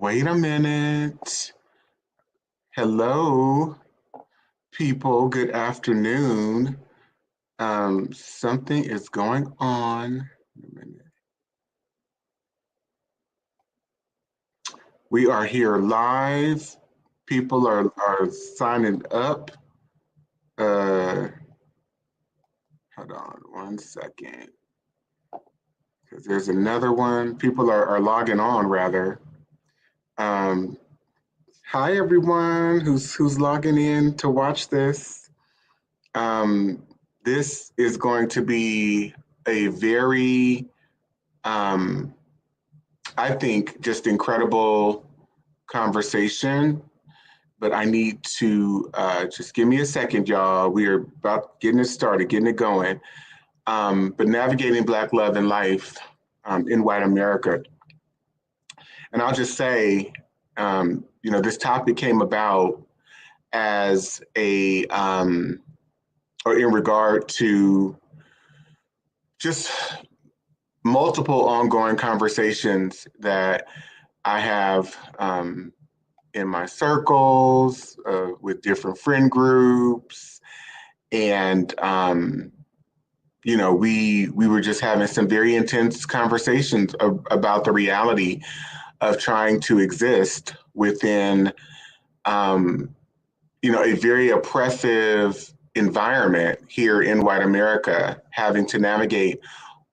Wait a minute. Hello, people. Good afternoon. Something is going on. Wait a minute. We are here live. People are signing up. Uh, Hold on 1 second, because there's another one. People are logging on rather. Um, Hi everyone who's logging in to watch this. Um, this is going to be a very, um, I think, just incredible conversation. But I need to just give me a second, y'all. We are about getting it started, getting it going. But navigating Black love and life in white America. And I'll just say, this topic came about as or in regard to just multiple ongoing conversations that I have in my circles with different friend groups, and we were just having some very intense conversations about the reality of trying to exist within a very oppressive environment here in white America, having to navigate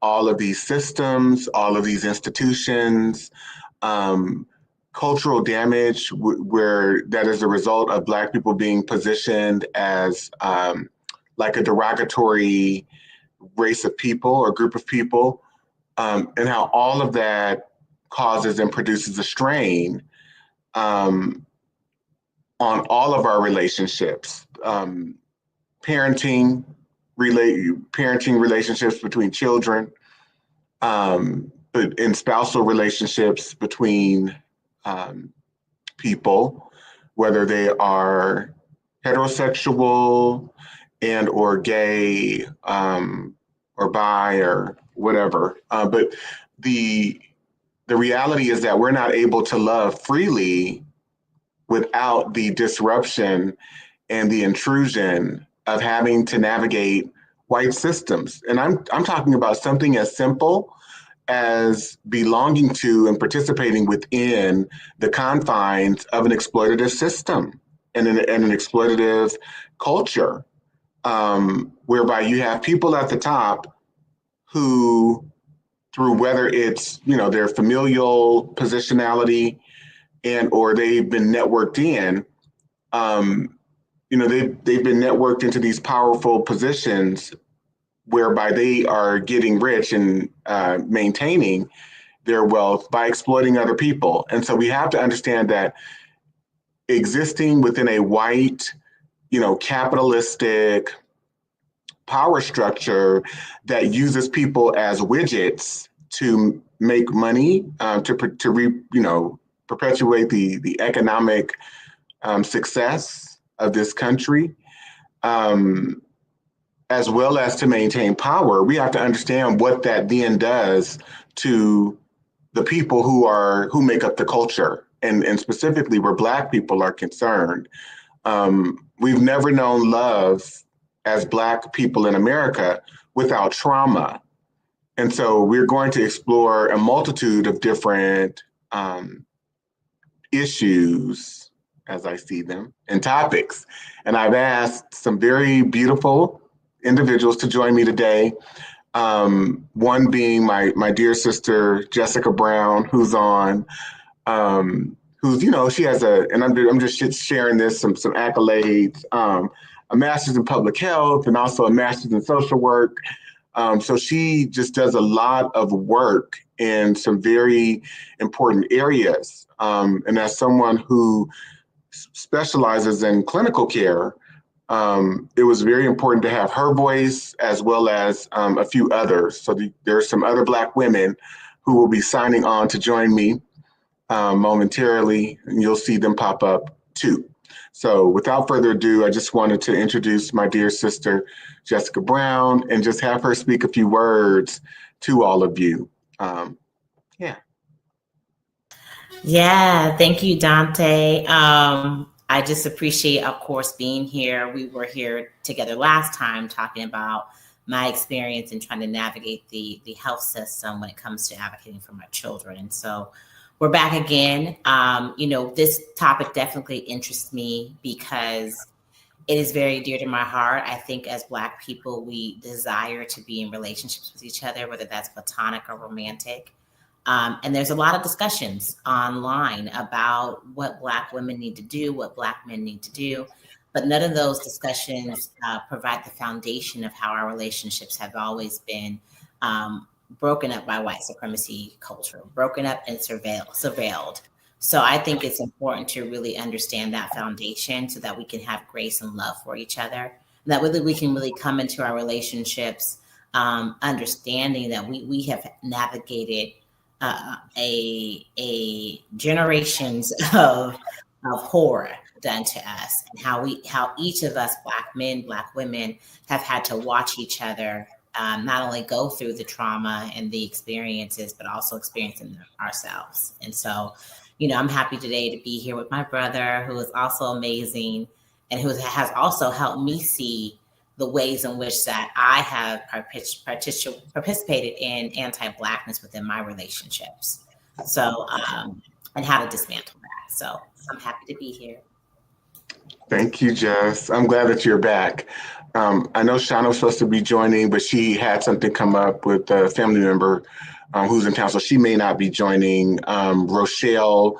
all of these systems, all of these institutions, um, cultural damage where that is a result of Black people being positioned as like a derogatory race of people or group of people, and how all of that causes and produces a strain um, on all of our relationships, parenting, parenting relationships between children, but in spousal relationships between um, people, whether they are heterosexual and or gay, or bi or whatever. But the the reality is that we're not able to love freely without the disruption and the intrusion of having to navigate white systems. And I'm talking about something as simple as belonging to and participating within the confines of an exploitative system and an exploitative culture, whereby you have people at the top who, through whether it's their familial positionality and or they've been networked in, um, they've been networked into these powerful positions whereby they are getting rich and maintaining their wealth by exploiting other people. And so we have to understand that existing within a white, capitalistic power structure that uses people as widgets to make money, perpetuate the economic success of this country, um, as well as to maintain power, we have to understand what that then does to the people who make up the culture, and specifically where Black people are concerned. We've never known love as Black people in America without trauma. And so we're going to explore a multitude of different issues as I see them and topics. And I've asked some very beautiful individuals to join me today. One being my dear sister, Jessica Brown, who's on, who's, she has and I'm just sharing this, some accolades, a master's in public health and also a master's in social work. So she just does a lot of work in some very important areas. And as someone who specializes in clinical care, it was very important to have her voice as well as a few others. So there are some other Black women who will be signing on to join me momentarily, and you'll see them pop up too. So without further ado, I just wanted to introduce my dear sister, Jessica Brown, and just have her speak a few words to all of you. Yeah. Yeah, thank you, Dante. I just appreciate, of course, being here. We were here together last time talking about my experience in trying to navigate the health system when it comes to advocating for my children. And so we're back again. This topic definitely interests me because it is very dear to my heart. I think as Black people, we desire to be in relationships with each other, whether that's platonic or romantic. And there's a lot of discussions online about what Black women need to do, what Black men need to do. But none of those discussions provide the foundation of how our relationships have always been broken up by white supremacy culture, broken up and surveilled. So I think it's important to really understand that foundation so that we can have grace and love for each other. And that really we can really come into our relationships understanding that we have navigated a generations of horror done to us, and how each of us, Black men, Black women, have had to watch each other not only go through the trauma and the experiences, but also experiencing them ourselves. And so, I'm happy today to be here with my brother, who is also amazing and who has also helped me see the ways in which that I have participated in anti-Blackness within my relationships. So, and how to dismantle that. So I'm happy to be here. Thank you, Jess. I'm glad that you're back. I know Shauna was supposed to be joining, but she had something come up with a family member who's in town, so she may not be joining. Rochelle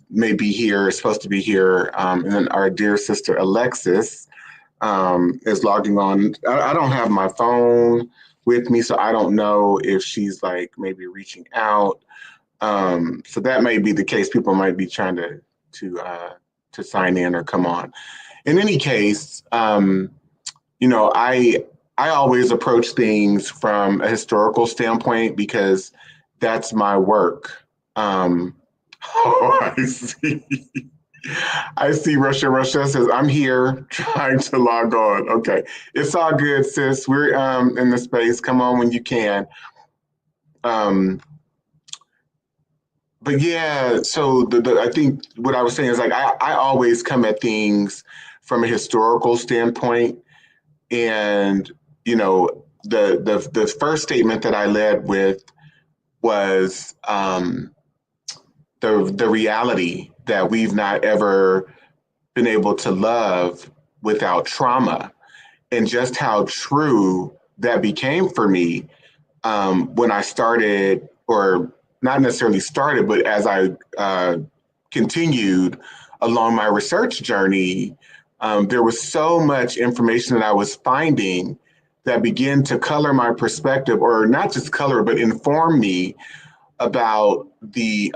may be here, is supposed to be here, and then our dear sister Alexis is logging on. I don't have my phone with me, so I don't know if she's like maybe reaching out. So that may be the case. People might be trying to sign in or come on. In any case, I always approach things from a historical standpoint because that's my work. Oh, I see. I see Russia. Russia says, I'm here trying to log on. Okay. It's all good, sis. We're in the space. Come on when you can. Um, but yeah, so I think what I was saying is like I always come at things from a historical standpoint. And, the first statement that I led with was the reality that we've not ever been able to love without trauma, and just how true that became for me when I started, or not necessarily started, but as I continued along my research journey, there was so much information that I was finding that began to color my perspective, or not just color, but inform me about the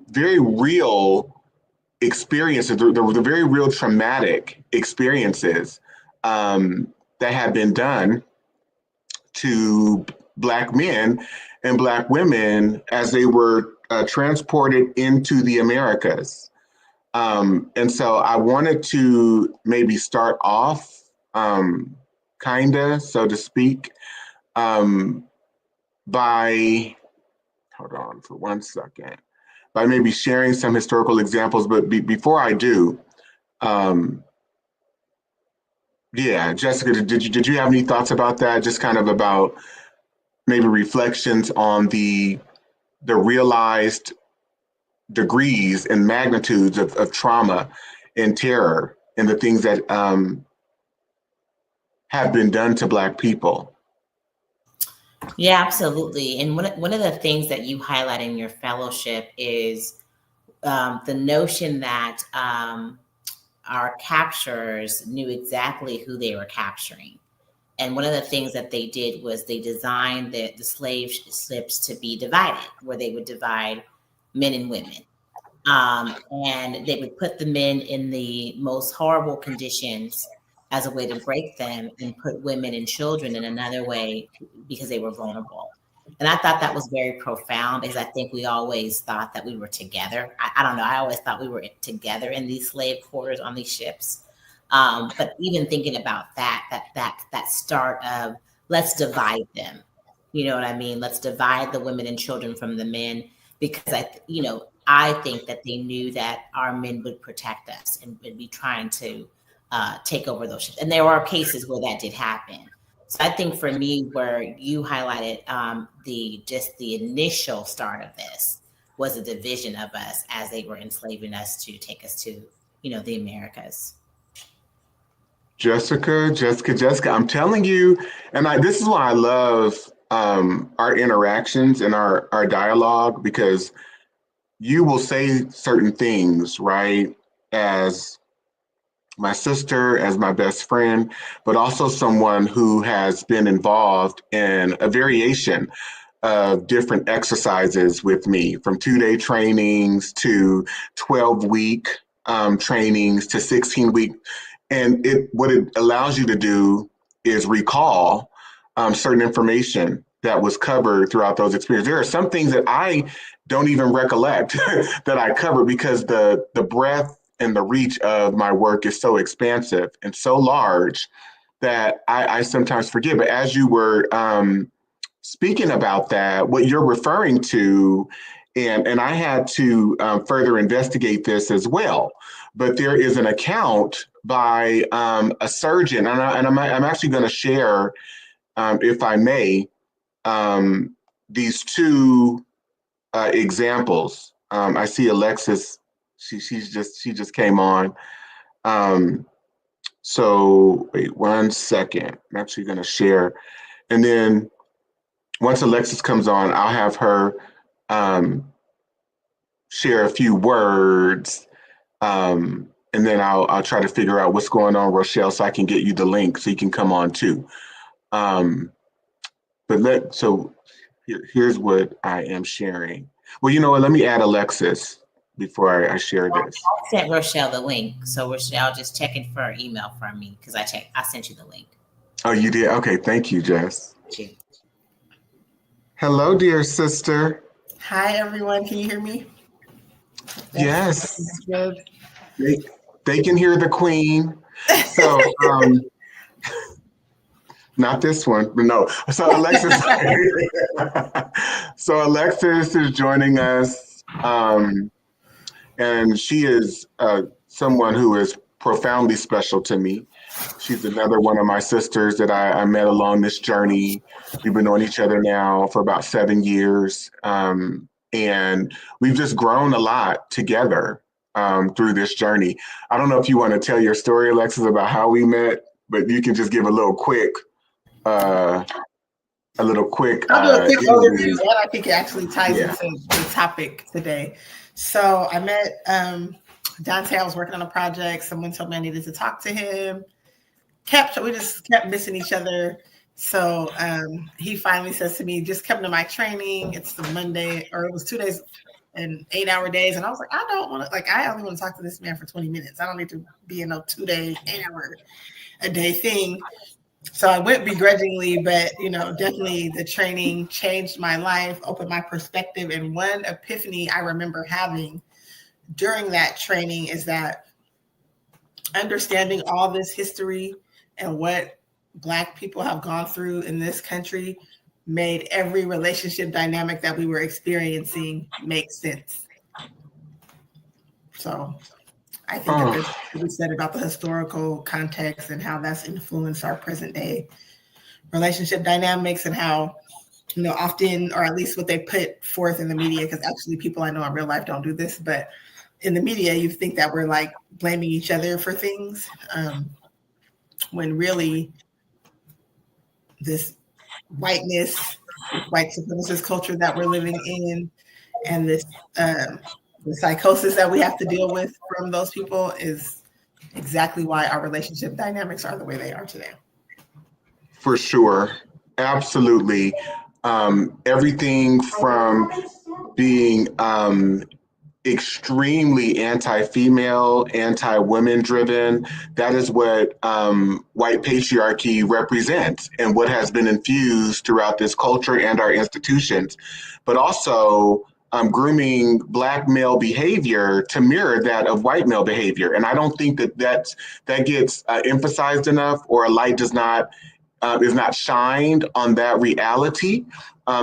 very real experiences, the very real traumatic experiences that had been done to Black men and Black women as they were transported into the Americas. And so I wanted to maybe start off, kinda, so to speak, um, by, hold on for 1 second, by maybe sharing some historical examples. But before I do, um, yeah, Jessica, did you have any thoughts about that? Just kind of about maybe reflections on the realized degrees and magnitudes of trauma and terror and the things that have been done to Black people. Yeah, absolutely. And one of the things that you highlight in your fellowship is the notion that our capturers knew exactly who they were capturing. And one of the things that they did was they designed the slave ships to be divided, where they would divide men and women. And they would put the men in the most horrible conditions as a way to break them, and put women and children in another way because they were vulnerable. And I thought that was very profound, because I think we always thought that we were together. I don't know. I always thought we were together in these slave quarters on these ships. But even thinking about that start of, let's divide them. You know what I mean? Let's divide the women and children from the men, because I think that they knew that our men would protect us and would be trying to take over those ships. And there are cases where that did happen. So I think for me, where you highlighted the initial start of this was a division of us as they were enslaving us to take us to, the Americas. Jessica, I'm telling you, and this is why I love our interactions and our dialogue, because you will say certain things, right, as my sister, as my best friend, but also someone who has been involved in a variation of different exercises with me, from 2-day trainings to 12-week trainings to 16-week. And what it allows you to do is recall certain information that was covered throughout those experiences. There are some things that I don't even recollect that I covered, because the breadth and the reach of my work is so expansive and so large that I sometimes forget. But as you were speaking about that, what you're referring to, and I had to further investigate this as well, but there is an account by a surgeon, and I'm actually going to share, if I may, these two examples. I see Alexis; she just came on. So wait 1 second. I'm actually going to share, and then once Alexis comes on, I'll have her share a few words. And then I'll try to figure out what's going on, Rochelle, so I can get you the link so you can come on too. So here's what I am sharing. Well, you know what? Let me add Alexis before I share this. I sent Rochelle the link, so Rochelle just checking for her email from me, because I sent you the link. Oh, you did? Okay, thank you, Jess. Thank you. Hello, dear sister. Hi, everyone. Can you hear me? Yes. That's good. They can hear the queen. So, not this one, but no. So Alexis, is joining us, and she is someone who is profoundly special to me. She's another one of my sisters that I met along this journey. We've been knowing each other now for about 7 years, and we've just grown a lot together through this journey. I don't know if you want to tell your story, Alexis, about how we met, but you can just give a little quick. I'll do a quick overview, and I think it actually ties into the topic today. So I met Dante. I was working on a project. Someone told me I needed to talk to him. We just kept missing each other. So he finally says to me, just come to my training. It's the Monday, or it was 2 days and 8-hour days. And I was like, I don't want to, I only want to talk to this man for 20 minutes. I don't need to be in no 2-day, 8-hour a day thing. So I went begrudgingly, but, definitely the training changed my life, opened my perspective. And one epiphany I remember having during that training is that understanding all this history and what Black people have gone through in this country made every relationship dynamic that we were experiencing make sense. So I think that there's what we said about the historical context and how that's influenced our present day relationship dynamics, and how, often, or at least what they put forth in the media, because actually people I know in real life don't do this, but in the media, you think that we're blaming each other for things, when really this whiteness, white supremacist culture that we're living in, and this the psychosis that we have to deal with from those people is exactly why our relationship dynamics are the way they are today. For sure. Absolutely. Everything from being extremely anti-female, anti-women driven. That is what white patriarchy represents and what has been infused throughout this culture and our institutions, but also grooming Black male behavior to mirror that of white male behavior. And I don't think that gets emphasized enough, or a light is not shined on that reality.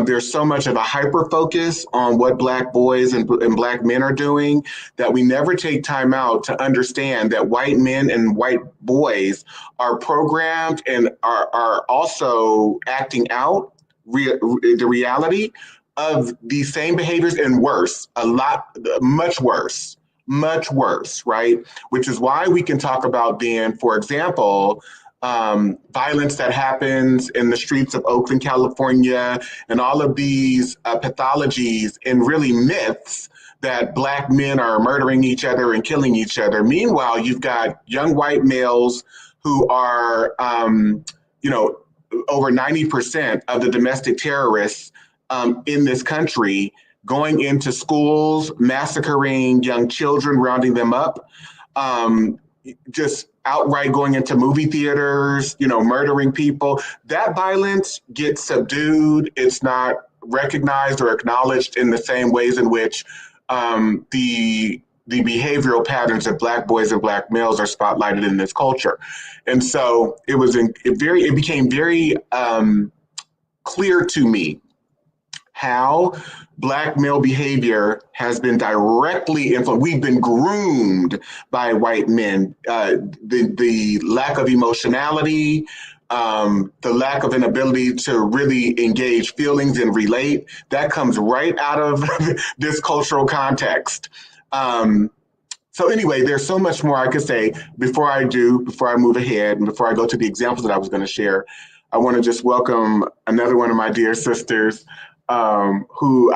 There's so much of a hyper focus on what Black boys and Black men are doing that we never take time out to understand that white men and white boys are programmed and are also acting out the reality of these same behaviors and worse, much worse, right? Which is why we can talk about then, for example, violence that happens in the streets of Oakland, California, and all of these pathologies and really myths that Black men are murdering each other and killing each other. Meanwhile, you've got young white males who are, over 90% of the domestic terrorists in this country going into schools, massacring young children, rounding them up, just outright going into movie theaters, murdering people. That violence gets subdued. It's not recognized or acknowledged in the same ways in which the behavioral patterns of Black boys and Black males are spotlighted in this culture. And so it became very clear to me how Black male behavior has been directly influenced. We've been groomed by white men. The lack of emotionality, the lack of an ability to really engage feelings and relate, that comes right out of this cultural context. So anyway, there's so much more I could say. Before I move ahead, and before I go to the examples that I was going to share, I want to just welcome another one of my dear sisters, who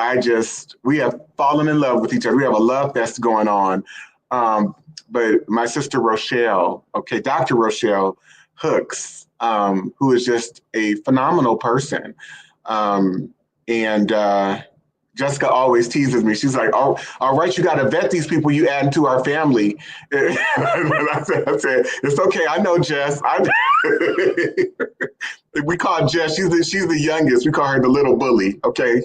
we have fallen in love with each other. We have a love fest going on. But my sister Rochelle, Dr. Rochelle Hooks, who is just a phenomenal person. Jessica always teases me. She's like, "Oh, all right, you got to vet these people you add into our family." And I said, "It's okay. I know Jess. We call Jess. She's the youngest. We call her the little bully. Okay,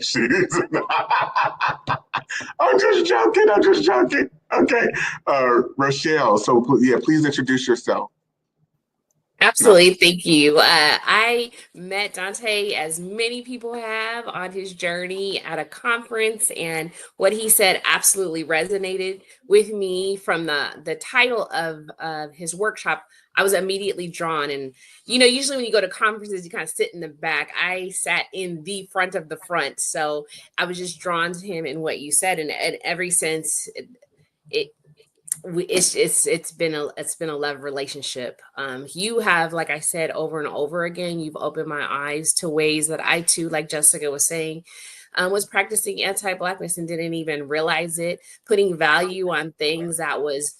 I'm just joking. Okay, Rochelle. So yeah, please introduce yourself." Absolutely. Thank you. I met Dante, as many people have, on his journey at a conference, and what he said absolutely resonated with me. From the title of his workshop, I was immediately drawn. And, usually when you go to conferences, you kind of sit in the back. I sat in the front of the front. So I was just drawn to him and what you said. And ever since, it's been a love relationship. You have, like I said, over and over again, you've opened my eyes to ways that I too, like Jessica was saying, was practicing anti-Blackness and didn't even realize it, putting value on things that was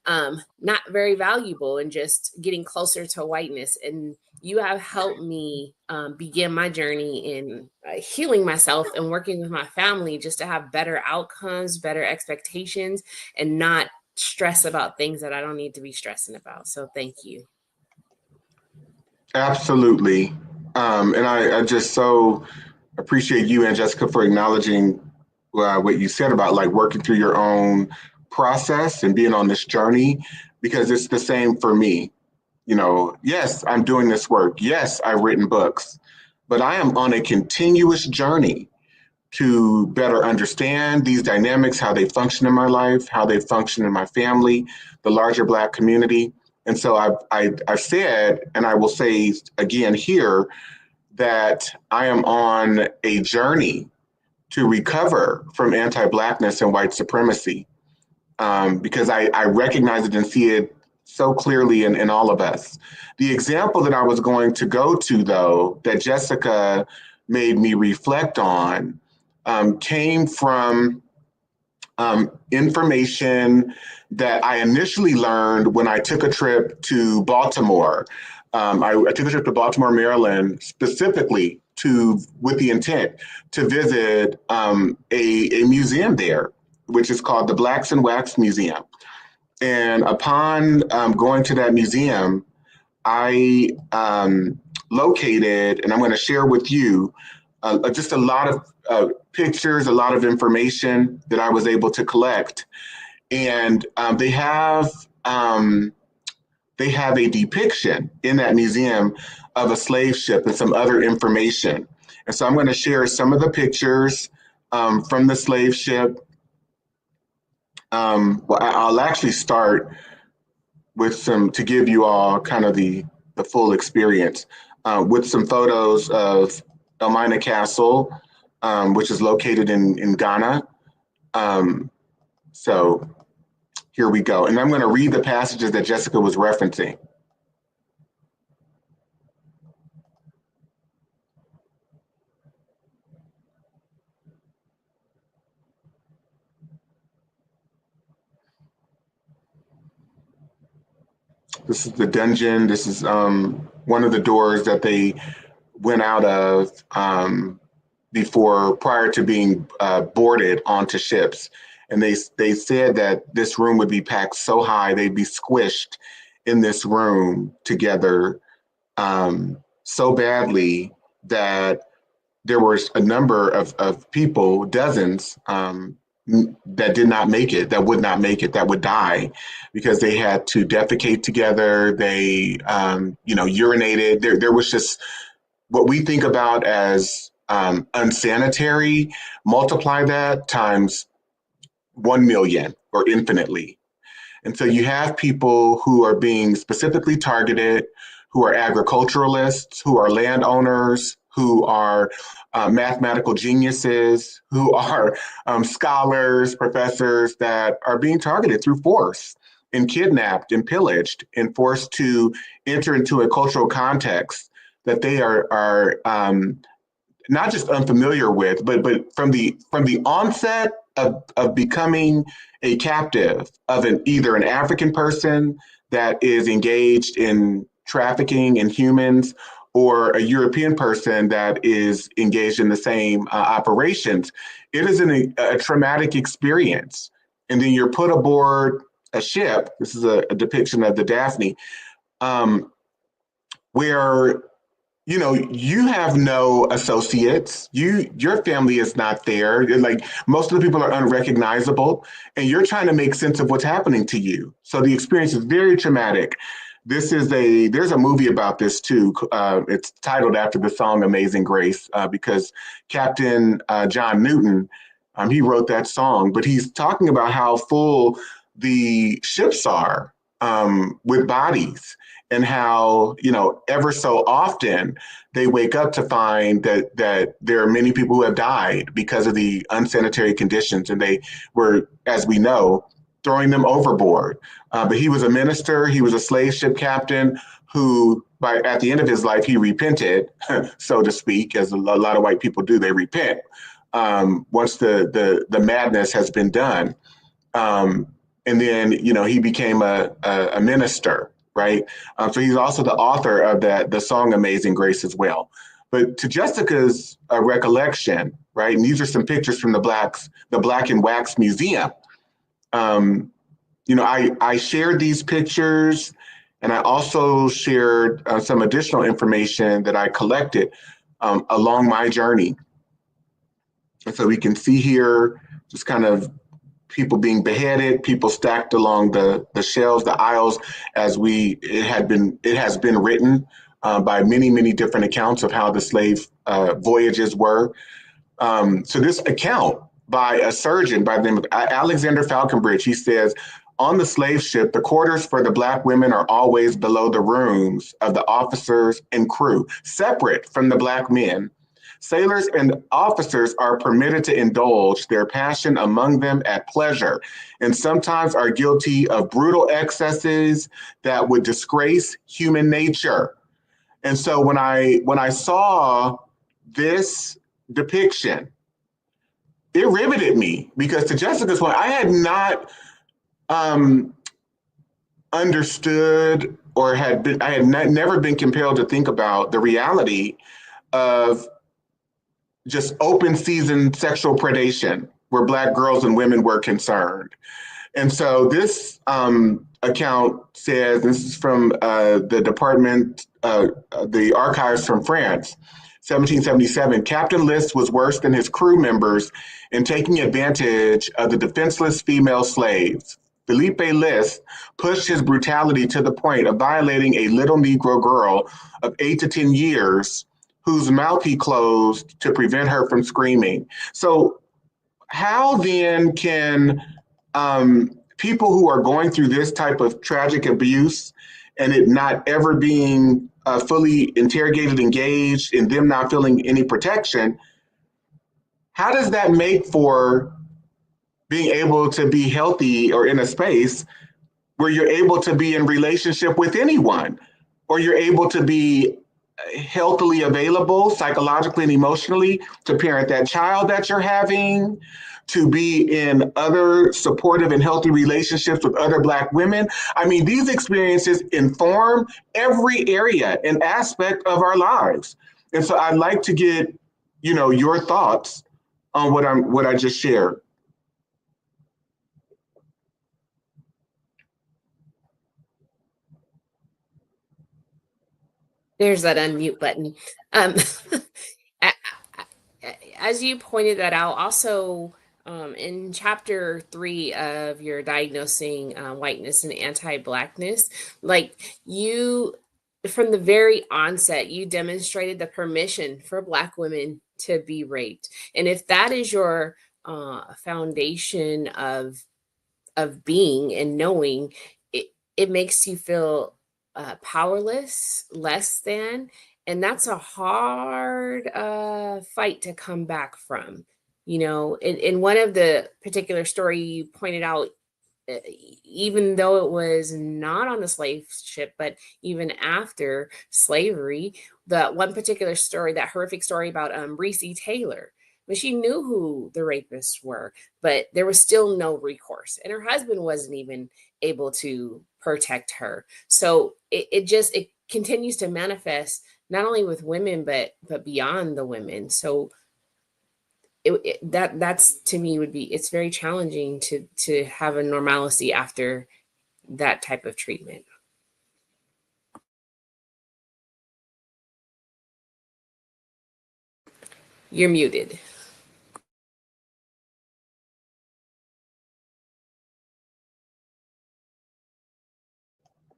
not very valuable, and just getting closer to whiteness. And you have helped me begin my journey in healing myself and working with my family, just to have better outcomes, better expectations, and not stress about things that I don't need to be stressing about. So thank you. Absolutely. And I just so appreciate you and Jessica for acknowledging what you said about like working through your own process and being on this journey, because it's the same for me. Yes, I'm doing this work. Yes, I've written books, but I am on a continuous journey to better understand these dynamics, how they function in my life, how they function in my family, the larger Black community. And so I've said, and I will say again here, that I am on a journey to recover from anti-Blackness and white supremacy, because I recognize it and see it so clearly in all of us. The example that I was going to go to, though, that Jessica made me reflect on, came from information that I initially learned when I took a trip to Baltimore. I took a trip to Baltimore, Maryland, specifically with the intent to visit a museum there, which is called the Blacks in Wax Museum. And upon going to that museum, I located, and I'm going to share with you, just a lot of pictures, a lot of information that I was able to collect. And they have a depiction in that museum of a slave ship and some other information. And so I'm going to share some of the pictures from the slave ship. Well, I'll actually start with some, to give you all kind of the full experience, with some photos of Elmina Castle, which is located in Ghana. So here we go. And I'm going to read the passages that Jessica was referencing. This is the dungeon. This is one of the doors that they went out of prior to being boarded onto ships. And they said that this room would be packed so high, they'd be squished in this room together so badly that there was a number of people, dozens, that did not make it, that would not make it, that would die because they had to defecate together. They, urinated. There was just what we think about as unsanitary. Multiply that times 1 million or infinitely. And so you have people who are being specifically targeted, who are agriculturalists, who are landowners, who are mathematical geniuses, who are scholars, professors that are being targeted through force and kidnapped and pillaged and forced to enter into a cultural context that they are not just unfamiliar with, but from the onset of becoming a captive of either an African person that is engaged in trafficking in humans, or a European person that is engaged in the same operations. It is a traumatic experience. And then you're put aboard a ship. This is a depiction of the Daphne, where you have no associates. Your family is not there. Like, most of the people are unrecognizable, and you're trying to make sense of what's happening to you. So the experience is very traumatic. There's a movie about this too. It's titled after the song Amazing Grace, because Captain John Newton, he wrote that song, but he's talking about how full the ships are with bodies, and how, ever so often they wake up to find that there are many people who have died because of the unsanitary conditions, and they were, as we know, throwing them overboard. But he was a minister, he was a slave ship captain who, at the end of his life, he repented, so to speak, as a lot of white people do, they repent once the madness has been done. And then, he became a minister, right? So he's also the author of the song Amazing Grace as well. But to Jessica's recollection, right, and these are some pictures from the Black and Wax Museum. I shared these pictures, and I also shared some additional information that I collected along my journey. And so we can see here just kind of people being beheaded, people stacked along the shelves, the aisles, it has been written by many, many different accounts of how the slave voyages were. So this account by a surgeon by the name of Alexander Falconbridge, he says, on the slave ship, the quarters for the Black women are always below the rooms of the officers and crew, separate from the Black men. Sailors and officers are permitted to indulge their passion among them at pleasure, and sometimes are guilty of brutal excesses that would disgrace human nature. And so when I saw this depiction, it riveted me, because to Jessica's point, I had not understood, or never been compelled to think about the reality of just open season sexual predation where Black girls and women were concerned. And so this account says, this is from the department, the archives from France, 1777, Captain List was worse than his crew members in taking advantage of the defenseless female slaves. Felipe List pushed his brutality to the point of violating a little Negro girl of 8 to 10 years whose mouth he closed to prevent her from screaming. So how then can people who are going through this type of tragic abuse and it not ever being fully interrogated, engaged, and them not feeling any protection, how does that make for being able to be healthy or in a space where you're able to be in relationship with anyone, or you're able to be healthily available psychologically and emotionally to parent that child that you're having, to be in other supportive and healthy relationships with other Black women? I mean, these experiences inform every area and aspect of our lives. And so I'd like to get, your thoughts on what I just shared. There's that unmute button. As you pointed that out, also in chapter 3 of your diagnosing whiteness and anti-Blackness, like you, from the very onset, you demonstrated the permission for Black women to be raped. And if that is your foundation of being and knowing, it makes you feel powerless, less than, and that's a hard fight to come back from. In one of the particular story you pointed out, even though it was not on the slave ship, but even after slavery, the one particular story, that horrific story about Recy Taylor, when she knew who the rapists were, but there was still no recourse, and her husband wasn't even able to protect her. So it continues to manifest not only with women, but beyond the women. So that's to me it's very challenging to have a normalcy after that type of treatment. You're muted.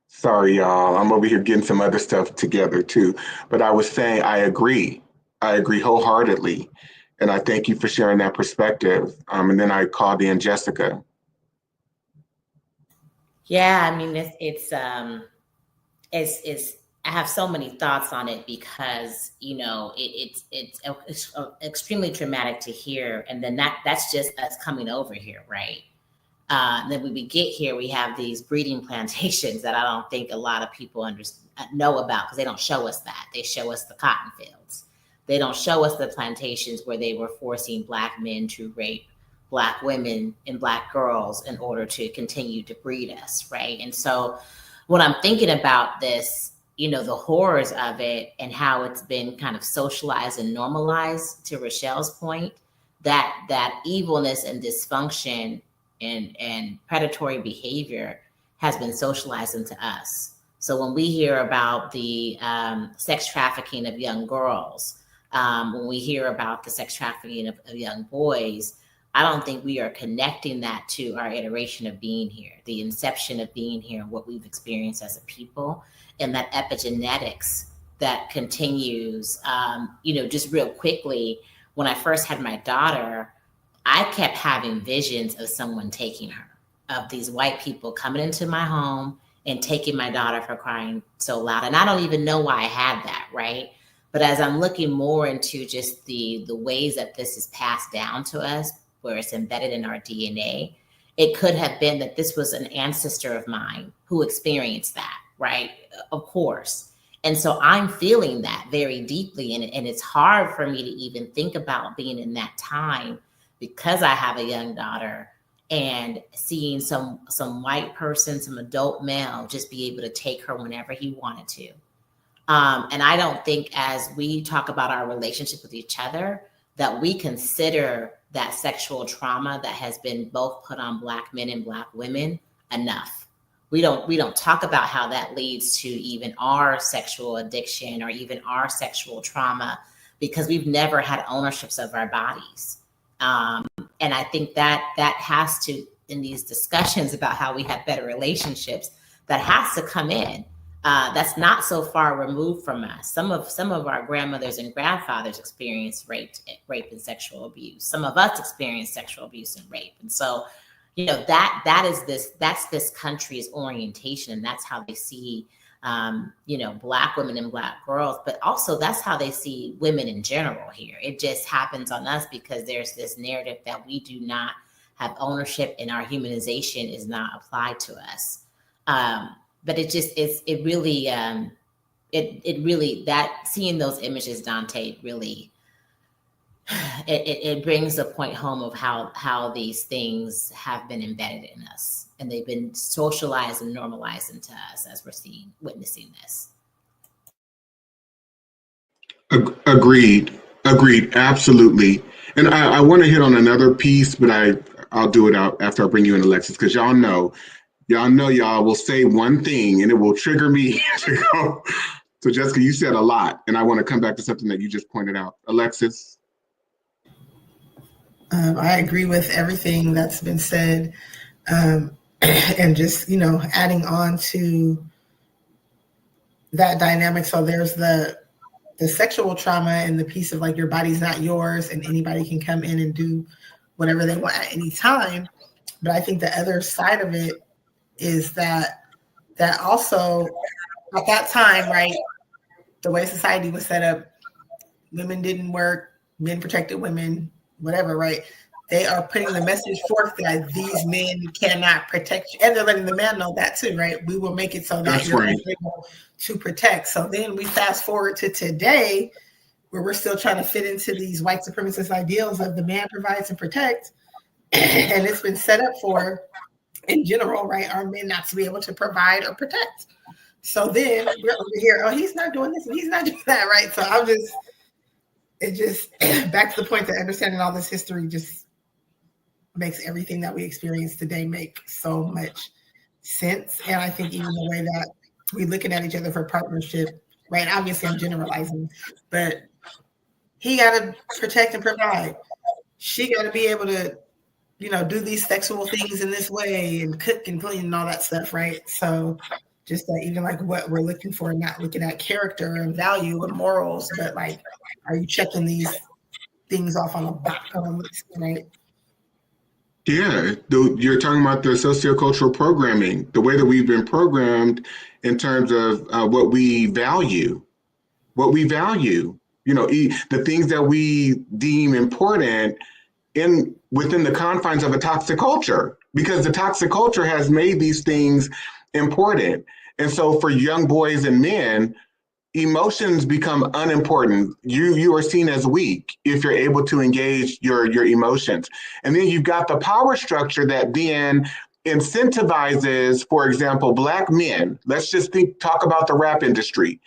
Sorry, y'all. I'm over here getting some other stuff together too. But I was saying, I agree. I agree wholeheartedly. And I thank you for sharing that perspective. And then I called in Jessica. Yeah, I mean, it's I have so many thoughts on it because, it's extremely traumatic to hear. And then that's just us coming over here, right? Then when we get here, we have these breeding plantations that I don't think a lot of people know about, because they don't show us that. They show us the cotton fields. They don't show us the plantations where they were forcing Black men to rape Black women and Black girls in order to continue to breed us, right? And so when I'm thinking about this, the horrors of it and how it's been kind of socialized and normalized, to Rochelle's point, that evilness and dysfunction and predatory behavior has been socialized into us. So when we hear about the sex trafficking of young girls, when we hear about the sex trafficking of young boys, I don't think we are connecting that to our iteration of being here, the inception of being here, and what we've experienced as a people, and that epigenetics that continues. Just real quickly, when I first had my daughter, I kept having visions of someone taking her, of these white people coming into my home and taking my daughter for crying so loud. And I don't even know why I had that, right? But as I'm looking more into just the ways that this is passed down to us, where it's embedded in our DNA, it could have been that this was an ancestor of mine who experienced that, right? Of course. And so I'm feeling that very deeply. And it's hard for me to even think about being in that time, because I have a young daughter, and seeing some white person, some adult male, just be able to take her whenever he wanted to. And I don't think, as we talk about our relationship with each other, that we consider that sexual trauma that has been both put on Black men and Black women enough. We don't talk about how that leads to even our sexual addiction or even our sexual trauma, because we've never had ownerships of our bodies. And I think that has to, in these discussions about how we have better relationships, that has to come in. that's not so far removed from us. Some of our grandmothers and grandfathers experienced rape and sexual abuse. Some of us experienced sexual abuse and rape. And so, that's this country's orientation. And that's how they see, Black women and Black girls, but also that's how they see women in general here. It just happens on us because there's this narrative that we do not have ownership and our humanization is not applied to us. But it really, that seeing those images, Dante, really, it brings a point home of how these things have been embedded in us, and they've been socialized and normalized into us as we're witnessing this. Agreed, absolutely. And I want to hit on another piece, but I'll do it out after I bring you in, Alexis, because y'all know y'all will say one thing and it will trigger me to go. So Jessica, you said a lot, and I want to come back to something that you just pointed out. Alexis? I agree with everything that's been said. And just, adding on to that dynamic. So there's the sexual trauma and the piece of like, your body's not yours and anybody can come in and do whatever they want at any time. But I think the other side of it is that also at that time, right, the way society was set up, women didn't work, men protected women, whatever, right? They are putting the message forth that these men cannot protect you. And they're letting the man know that too, right? We will make it so that you're able to protect. So then we fast forward to today, where we're still trying to fit into these white supremacist ideals of the man provides and protects. And it's been set up for, in general, right, our men not to be able to provide or protect. So then we're over here, oh, he's not doing this and he's not doing that, right? So it just back to the point that understanding all this history just makes everything that we experience today make so much sense. And I think even the way that we're looking at each other for partnership, right? Obviously I'm generalizing, but he got to protect and provide. She got to be able to, do these sexual things in this way and cook and clean and all that stuff, right? So just that even like what we're looking for, not looking at character and value and morals, but like, are you checking these things off on a list, right? Yeah, you're talking about the sociocultural programming, the way that we've been programmed in terms of what we value, the things that we deem important within the confines of a toxic culture, because the toxic culture has made these things important. And so for young boys and men, emotions become unimportant. You are seen as weak if you're able to engage your emotions. And then you've got the power structure that then incentivizes, for example, Black men. Let's just talk about the rap industry.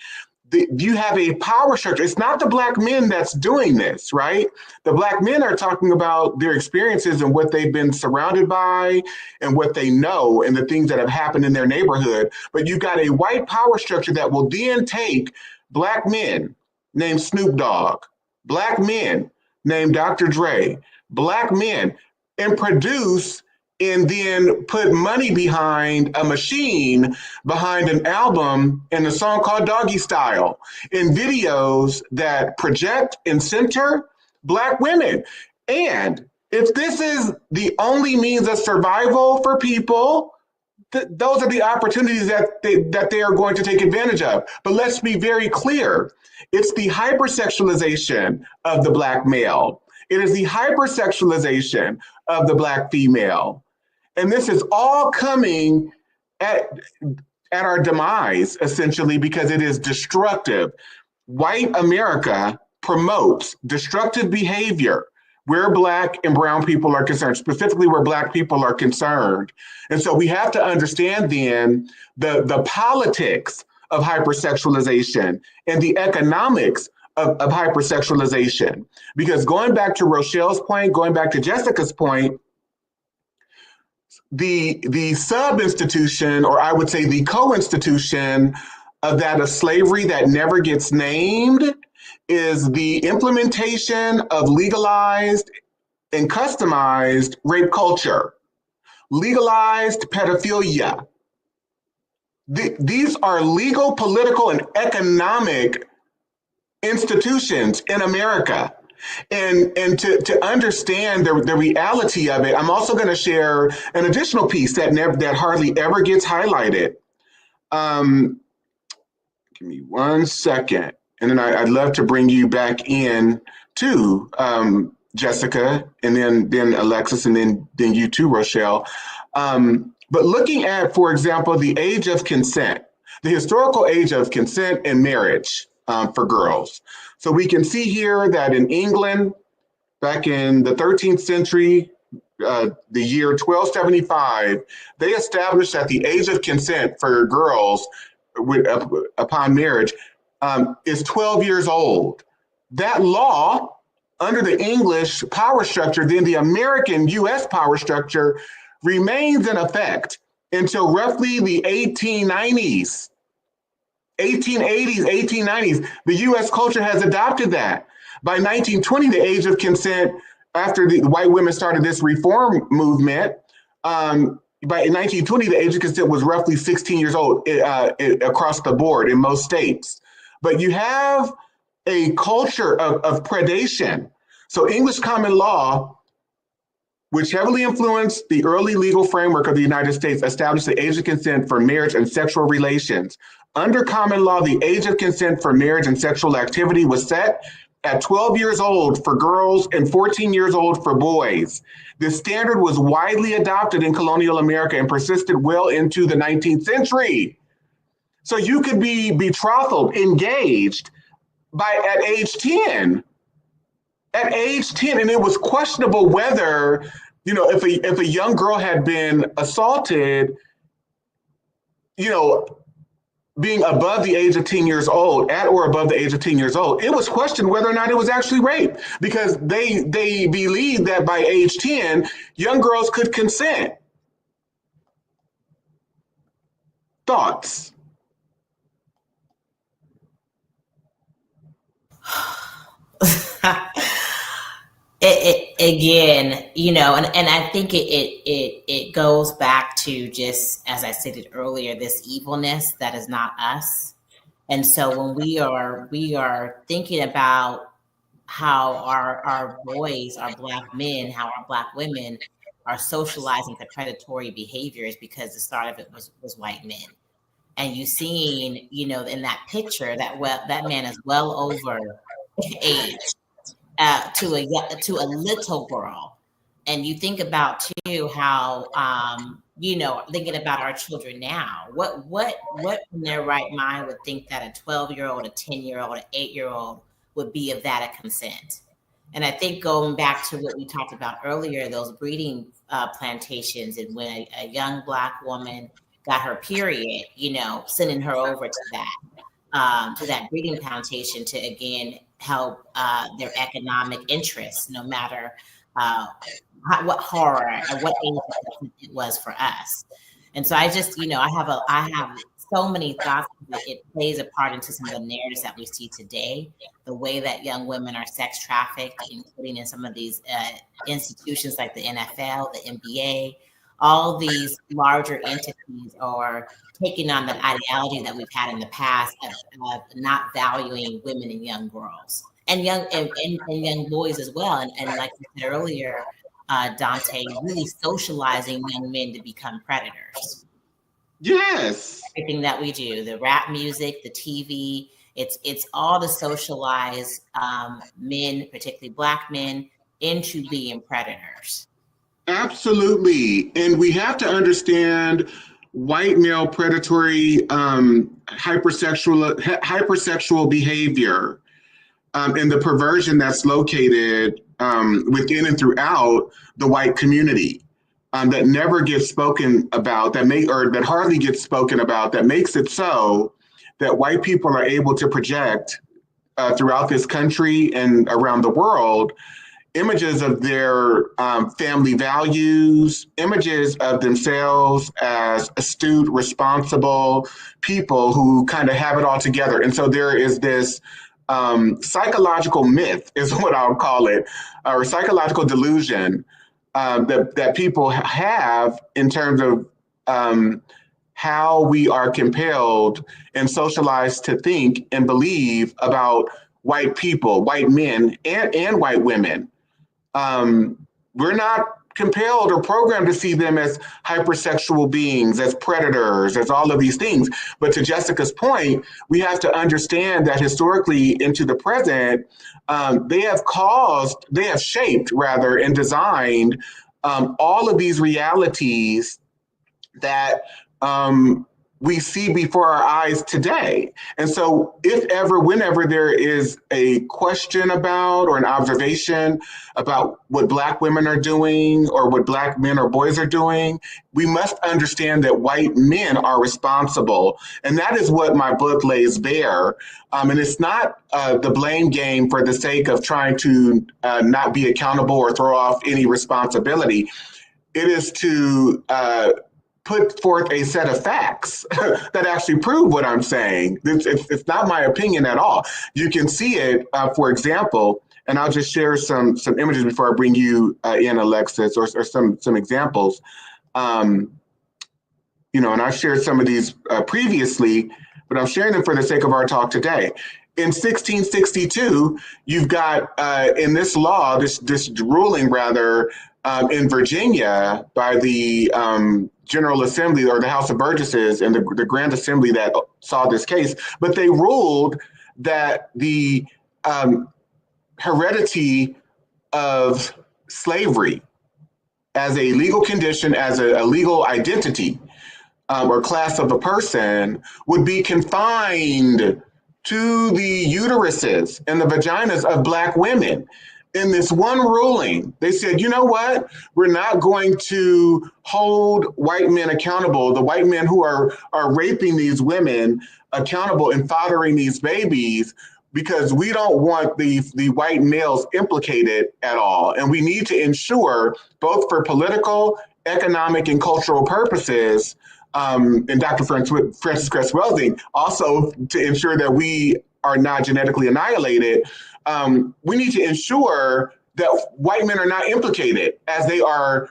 You have a power structure. It's not the Black men that's doing this, right? The Black men are talking about their experiences and what they've been surrounded by and what they know and the things that have happened in their neighborhood. But you've got a white power structure that will then take Black men named Snoop Dogg, Black men named Dr. Dre, Black men, and produce and then put money behind a machine, behind an album and a song called Doggy Style, in videos that project and center Black women. And if this is the only means of survival for people, those are the opportunities that they are going to take advantage of. But let's be very clear. It's the hypersexualization of the Black male. It is the hypersexualization of the Black female. And this is all coming at our demise, essentially, because it is destructive. White America promotes destructive behavior where Black and brown people are concerned, specifically where Black people are concerned. And so we have to understand then the politics of hypersexualization and the economics of hypersexualization. Because going back to Rochelle's point, going back to Jessica's point, the sub-institution, or I would say the co-institution of that of slavery that never gets named, is the implementation of legalized and customized rape culture, legalized pedophilia. These are legal, political, and economic institutions in America. And to understand the reality of it, I'm also going to share an additional piece that hardly ever gets highlighted. Give me 1 second, and then I'd love to bring you back in too, Jessica, and then Alexis, and then you too, Rochelle. But looking at, for example, the age of consent, the historical age of consent and marriage for girls. So we can see here that in England, back in the 13th century, the year 1275, they established that the age of consent for girls upon marriage is 12 years old. That law, under the English power structure, then the American US power structure, remains in effect until roughly the 1890s. 1880s, 1890s, the US culture has adopted that. By 1920, the age of consent, after the white women started this reform movement, by 1920, the age of consent was roughly 16 years old across the board in most states. But you have a culture of predation. So English common law, which heavily influenced the early legal framework of the United States, established the age of consent for marriage and sexual relations. Under common law, the age of consent for marriage and sexual activity was set at 12 years old for girls and 14 years old for boys. This standard was widely adopted in colonial America and persisted well into the 19th century. So you could be betrothed, engaged at age 10. At age 10, and it was questionable whether, if a young girl had been assaulted, being above the age of 10 years old, at or above the age of 10 years old, it was questioned whether or not it was actually rape, because they believed that by age 10, young girls could consent. Thoughts? Again, and I think it goes back to, just as I stated earlier, this evilness that is not us. And so when we are thinking about how our boys, our Black men, how our Black women are socializing to predatory behaviors, because the start of it was white men. And you seeing, in that picture, that man is well over age. To a little girl. And you think about too how thinking about our children now, what in their right mind would think that a 12-year-old, a 10-year-old, an 8-year-old would be of that a consent. And I think going back to what we talked about earlier, those breeding plantations, and when a young Black woman got her period, sending her over to that breeding plantation to again help their economic interests, no matter what horror and what age it was for us. And so I just, I have so many thoughts that it plays a part into some of the narratives that we see today, the way that young women are sex trafficked, including in some of these institutions like the NFL, the NBA. All these larger entities are taking on the ideology that we've had in the past of not valuing women and young girls and young boys as well. And like I said earlier, Dante, really socializing young men to become predators. Yes. Everything that we do, the rap music, the TV, it's all to socialize men, particularly Black men, into being predators. Absolutely. And we have to understand white male predatory hypersexual behavior and the perversion that's located within and throughout the white community that never gets spoken about, that hardly gets spoken about, that makes it so that white people are able to project throughout this country and around the world images of their family values, images of themselves as astute, responsible people who kind of have it all together. And so there is this psychological myth, is what I'll call it, or psychological delusion that people have in terms of how we are compelled and socialized to think and believe about white people, white men, and white women. We're not compelled or programmed to see them as hypersexual beings, as predators, as all of these things. But to Jessica's point, we have to understand that historically into the present, they have shaped rather and designed all of these realities that we see before our eyes today. And so if ever, whenever there is a question about or an observation about what Black women are doing or what Black men or boys are doing, we must understand that white men are responsible. And that is what my book lays bare. And it's not the blame game for the sake of trying to not be accountable or throw off any responsibility. It is to put forth a set of facts that actually prove what I'm saying. It's not my opinion at all. You can see it, for example, and I'll just share some images before I bring you in, Alexis, or some examples. And I shared some of these previously, but I'm sharing them for the sake of our talk today. In 1662, you've got in this law, this ruling rather, in Virginia by the General Assembly or the House of Burgesses and the Grand Assembly that saw this case, but they ruled that the heredity of slavery as a legal condition, as a legal identity or class of a person would be confined to the uteruses and the vaginas of Black women. In this one ruling, they said, you know what? We're not going to hold white men accountable, the white men who are raping these women accountable and fathering these babies, because we don't want the white males implicated at all. And we need to ensure, both for political, economic, and cultural purposes, and Dr. Frances Cress Welsing, also to ensure that we are not genetically annihilated. We need to ensure that white men are not implicated as they are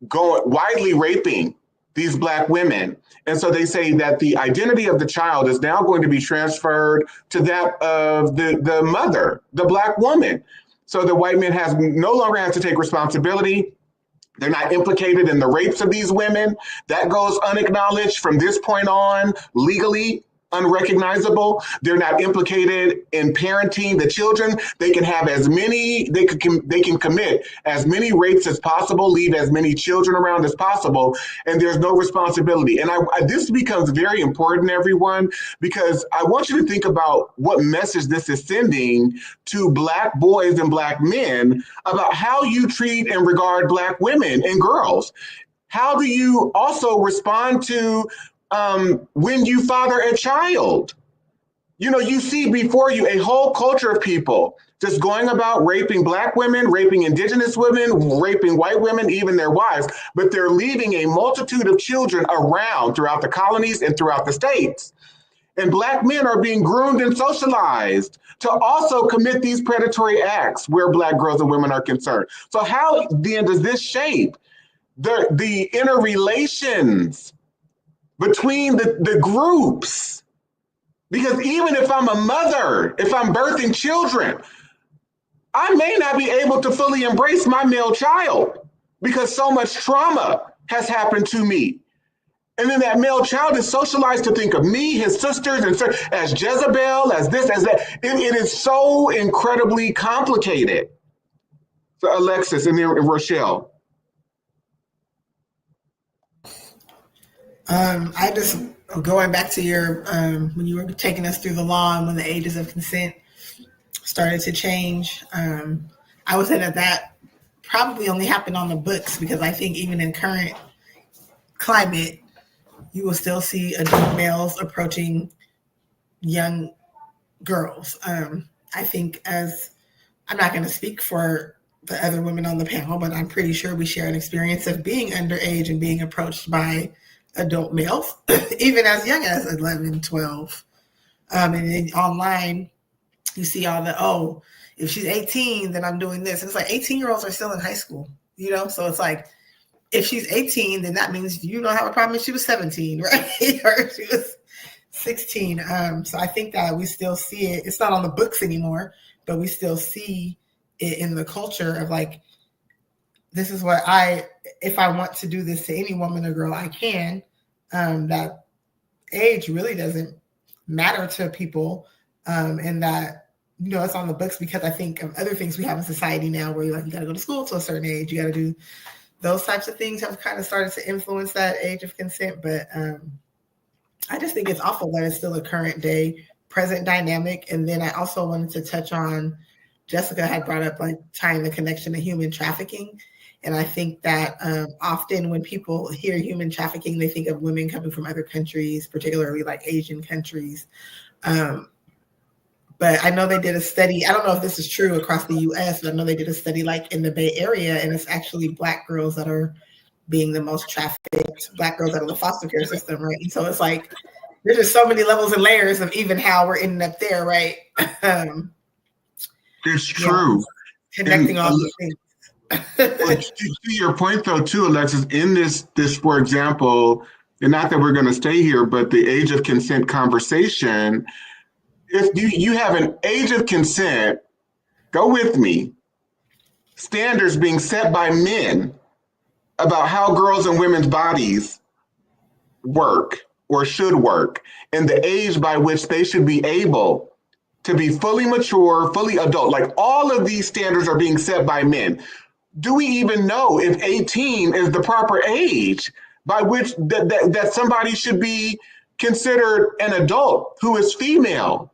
widely raping these Black women. And so they say that the identity of the child is now going to be transferred to that of the mother, the Black woman. So the white men no longer have to take responsibility. They're not implicated in the rapes of these women. That goes unacknowledged from this point on, legally unrecognizable. They're not implicated in parenting the children. They can have they can commit as many rapes as possible, leave as many children around as possible, and there's no responsibility. And this becomes very important, everyone, because I want you to think about what message this is sending to Black boys and Black men about how you treat and regard Black women and girls. How do you also respond to when you father a child? You see before you a whole culture of people just going about raping Black women, raping Indigenous women, raping white women, even their wives, but they're leaving a multitude of children around throughout the colonies and throughout the states. And Black men are being groomed and socialized to also commit these predatory acts where Black girls and women are concerned. So how then does this shape the interrelations between the groups? Because even if I'm a mother, if I'm birthing children, I may not be able to fully embrace my male child because so much trauma has happened to me. And then that male child is socialized to think of me, his sisters, and as Jezebel, as this, as that. It is so incredibly complicated. So Alexis and then Rochelle. I just, going back to your, when you were taking us through the law and when the ages of consent started to change, I would say that probably only happened on the books, because I think even in current climate, you will still see adult males approaching young girls. I think I'm not going to speak for the other women on the panel, but I'm pretty sure we share an experience of being underage and being approached by adult males, even as young as 11, 12. And then online, you see all the, if she's 18, then I'm doing this. And it's like 18-year-olds are still in high school, so it's like if she's 18, then that means you don't have a problem if she was 17, right? Or if she was 16. So I think that we still see it. It's not on the books anymore, but we still see it in the culture of like, this is what if I want to do this to any woman or girl, I can. That age really doesn't matter to people. And that, it's on the books because I think of other things we have in society now where you got to go to school to a certain age. You got to do those types of things have kind of started to influence that age of consent. But I just think it's awful that it's still a current day, present dynamic. And then I also wanted to touch on, Jessica had brought up like tying the connection to human trafficking. And I think that often when people hear human trafficking, they think of women coming from other countries, particularly like Asian countries. But I know they did a study. I don't know if this is true across the US, but I know they did a study like in the Bay Area, and it's actually Black girls that are being the most trafficked, Black girls out of the foster care system, right? And so it's like, there's just so many levels and layers of even how we're ending up there, right? It's true. Connecting all these things. To your point though too, Alexis, in this for example, and not that we're going to stay here, but the age of consent conversation, if you have an age of consent, go with me, standards being set by men about how girls and women's bodies work or should work, and the age by which they should be able to be fully mature, fully adult, like all of these standards are being set by men. Do we even know if 18 is the proper age by which that somebody should be considered an adult who is female,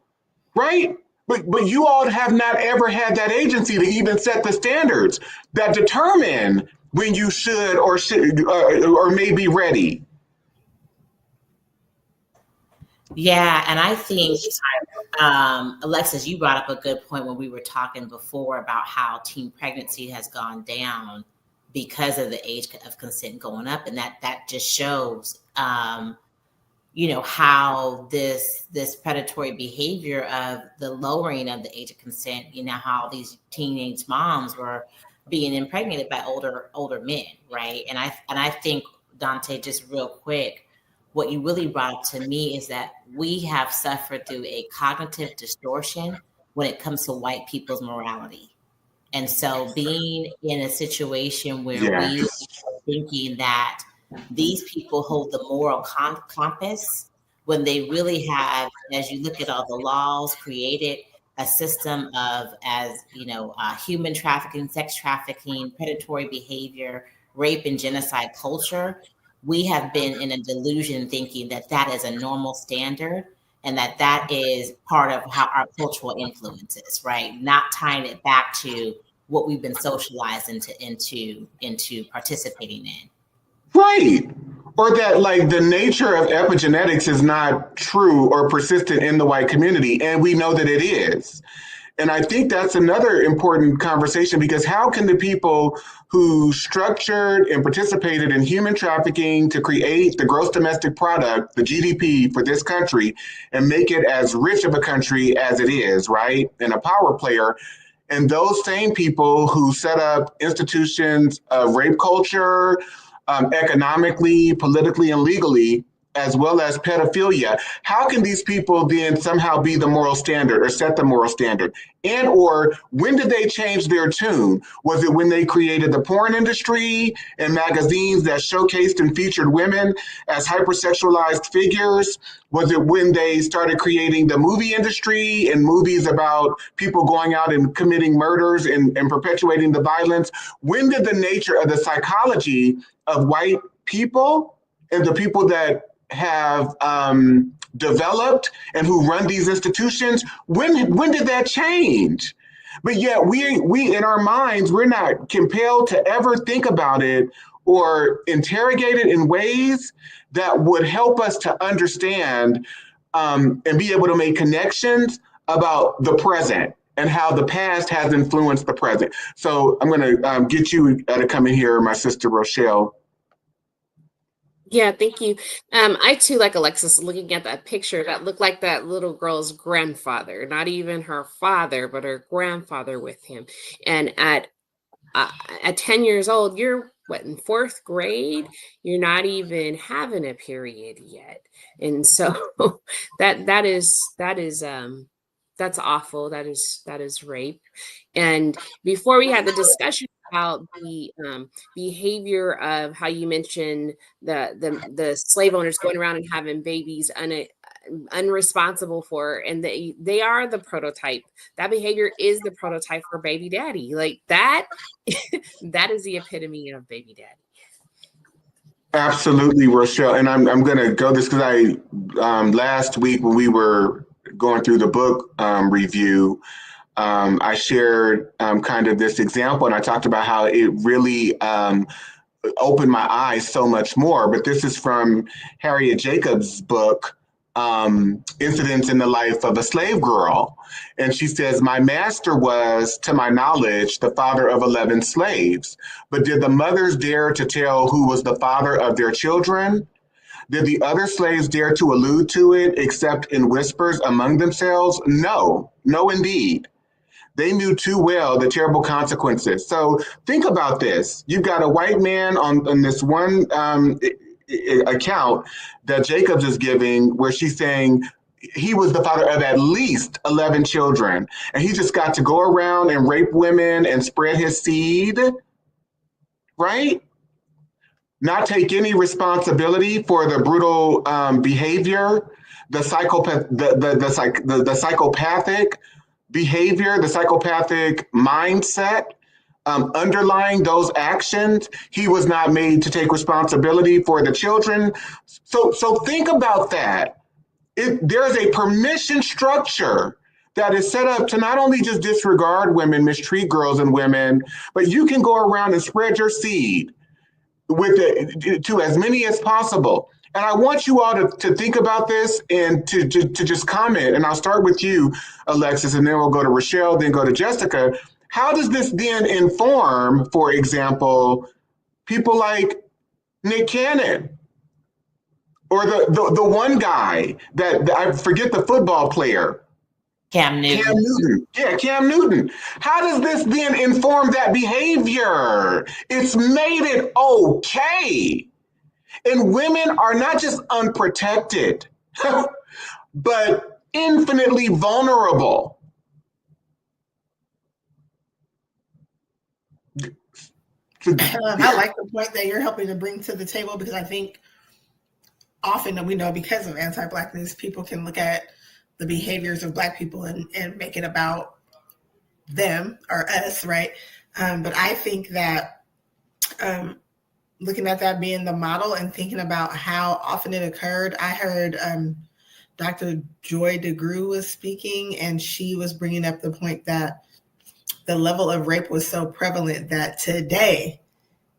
right? But you all have not ever had that agency to even set the standards that determine when you should or may be ready. Yeah, and I think, Alexis, you brought up a good point when we were talking before about how teen pregnancy has gone down because of the age of consent going up, and that just shows, how this predatory behavior of the lowering of the age of consent, how these teenage moms were being impregnated by older men, right? And I think, Dante, just real quick, what you really brought up to me is that we have suffered through a cognitive distortion when it comes to white people's morality. And so being in a situation where we are thinking that these people hold the moral compass when they really have, as you look at all the laws, created a system of, human trafficking, sex trafficking, predatory behavior, rape and genocide culture. We have been in a delusion thinking that is a normal standard and that is part of how our cultural influences, right? Not tying it back to what we've been socialized into participating in. Right. Or that like the nature of epigenetics is not true or persistent in the white community. And we know that it is. And I think that's another important conversation, because how can the people who structured and participated in human trafficking to create the gross domestic product, the GDP for this country, and make it as rich of a country as it is, right? And a power player, and those same people who set up institutions of rape culture, economically, politically, and legally, as well as pedophilia, how can these people then somehow be the moral standard or set the moral standard? And or when did they change their tune? Was it when they created the porn industry and magazines that showcased and featured women as hypersexualized figures? Was it when they started creating the movie industry and movies about people going out and committing murders and perpetuating the violence? When did the nature of the psychology of white people and the people that have developed and who run these institutions, when did that change? But yet we in our minds, we're not compelled to ever think about it or interrogate it in ways that would help us to understand and be able to make connections about the present and how the past has influenced the present. So I'm going to get you to come in here, my sister Rochelle. Yeah, thank you. I too, like Alexis, looking at that picture, that looked like that little girl's grandfather, not even her father, but her grandfather with him. And at at 10 years old, you're what, in fourth grade? You're not even having a period yet. And so that's awful. That is rape. And before we had the discussion about the behavior of how you mentioned the slave owners going around and having babies unresponsible for, and they are the prototype. That behavior is the prototype for baby daddy. Like that that is the epitome of baby daddy. Absolutely, Rochelle. And I'm going to go this because last week when we were going through the book review, I shared kind of this example, and I talked about how it really opened my eyes so much more. But this is from Harriet Jacobs' book, Incidents in the Life of a Slave Girl. And she says, my master was, to my knowledge, the father of 11 slaves. But did the mothers dare to tell who was the father of their children? Did the other slaves dare to allude to it, except in whispers among themselves? No, indeed. They knew too well the terrible consequences. So think about this. You've got a white man on this one account that Jacobs is giving, where she's saying he was the father of at least 11 children. And he just got to go around and rape women and spread his seed, right? Not take any responsibility for the brutal behavior, the psychopathic behavior, the psychopathic mindset underlying those actions. He was not made to take responsibility for the children. So think about that. There's a permission structure that is set up to not only just disregard women, mistreat girls and women, but you can go around and spread your seed to as many as possible. And I want you all to think about this and to just comment. And I'll start with you, Alexis, and then we'll go to Rochelle, then go to Jessica. How does this then inform, for example, people like Nick Cannon or the one guy that I forget the football player? Cam Newton. Yeah, Cam Newton. How does this then inform that behavior? It's made it okay. And women are not just unprotected, but infinitely vulnerable. I like the point that you're helping to bring to the table, because I think often we know because of anti-Blackness, people can look at the behaviors of Black people and make it about them or us, right? But I think that looking at that being the model and thinking about how often it occurred, I heard Dr. Joy DeGruy was speaking, and she was bringing up the point that the level of rape was so prevalent that today,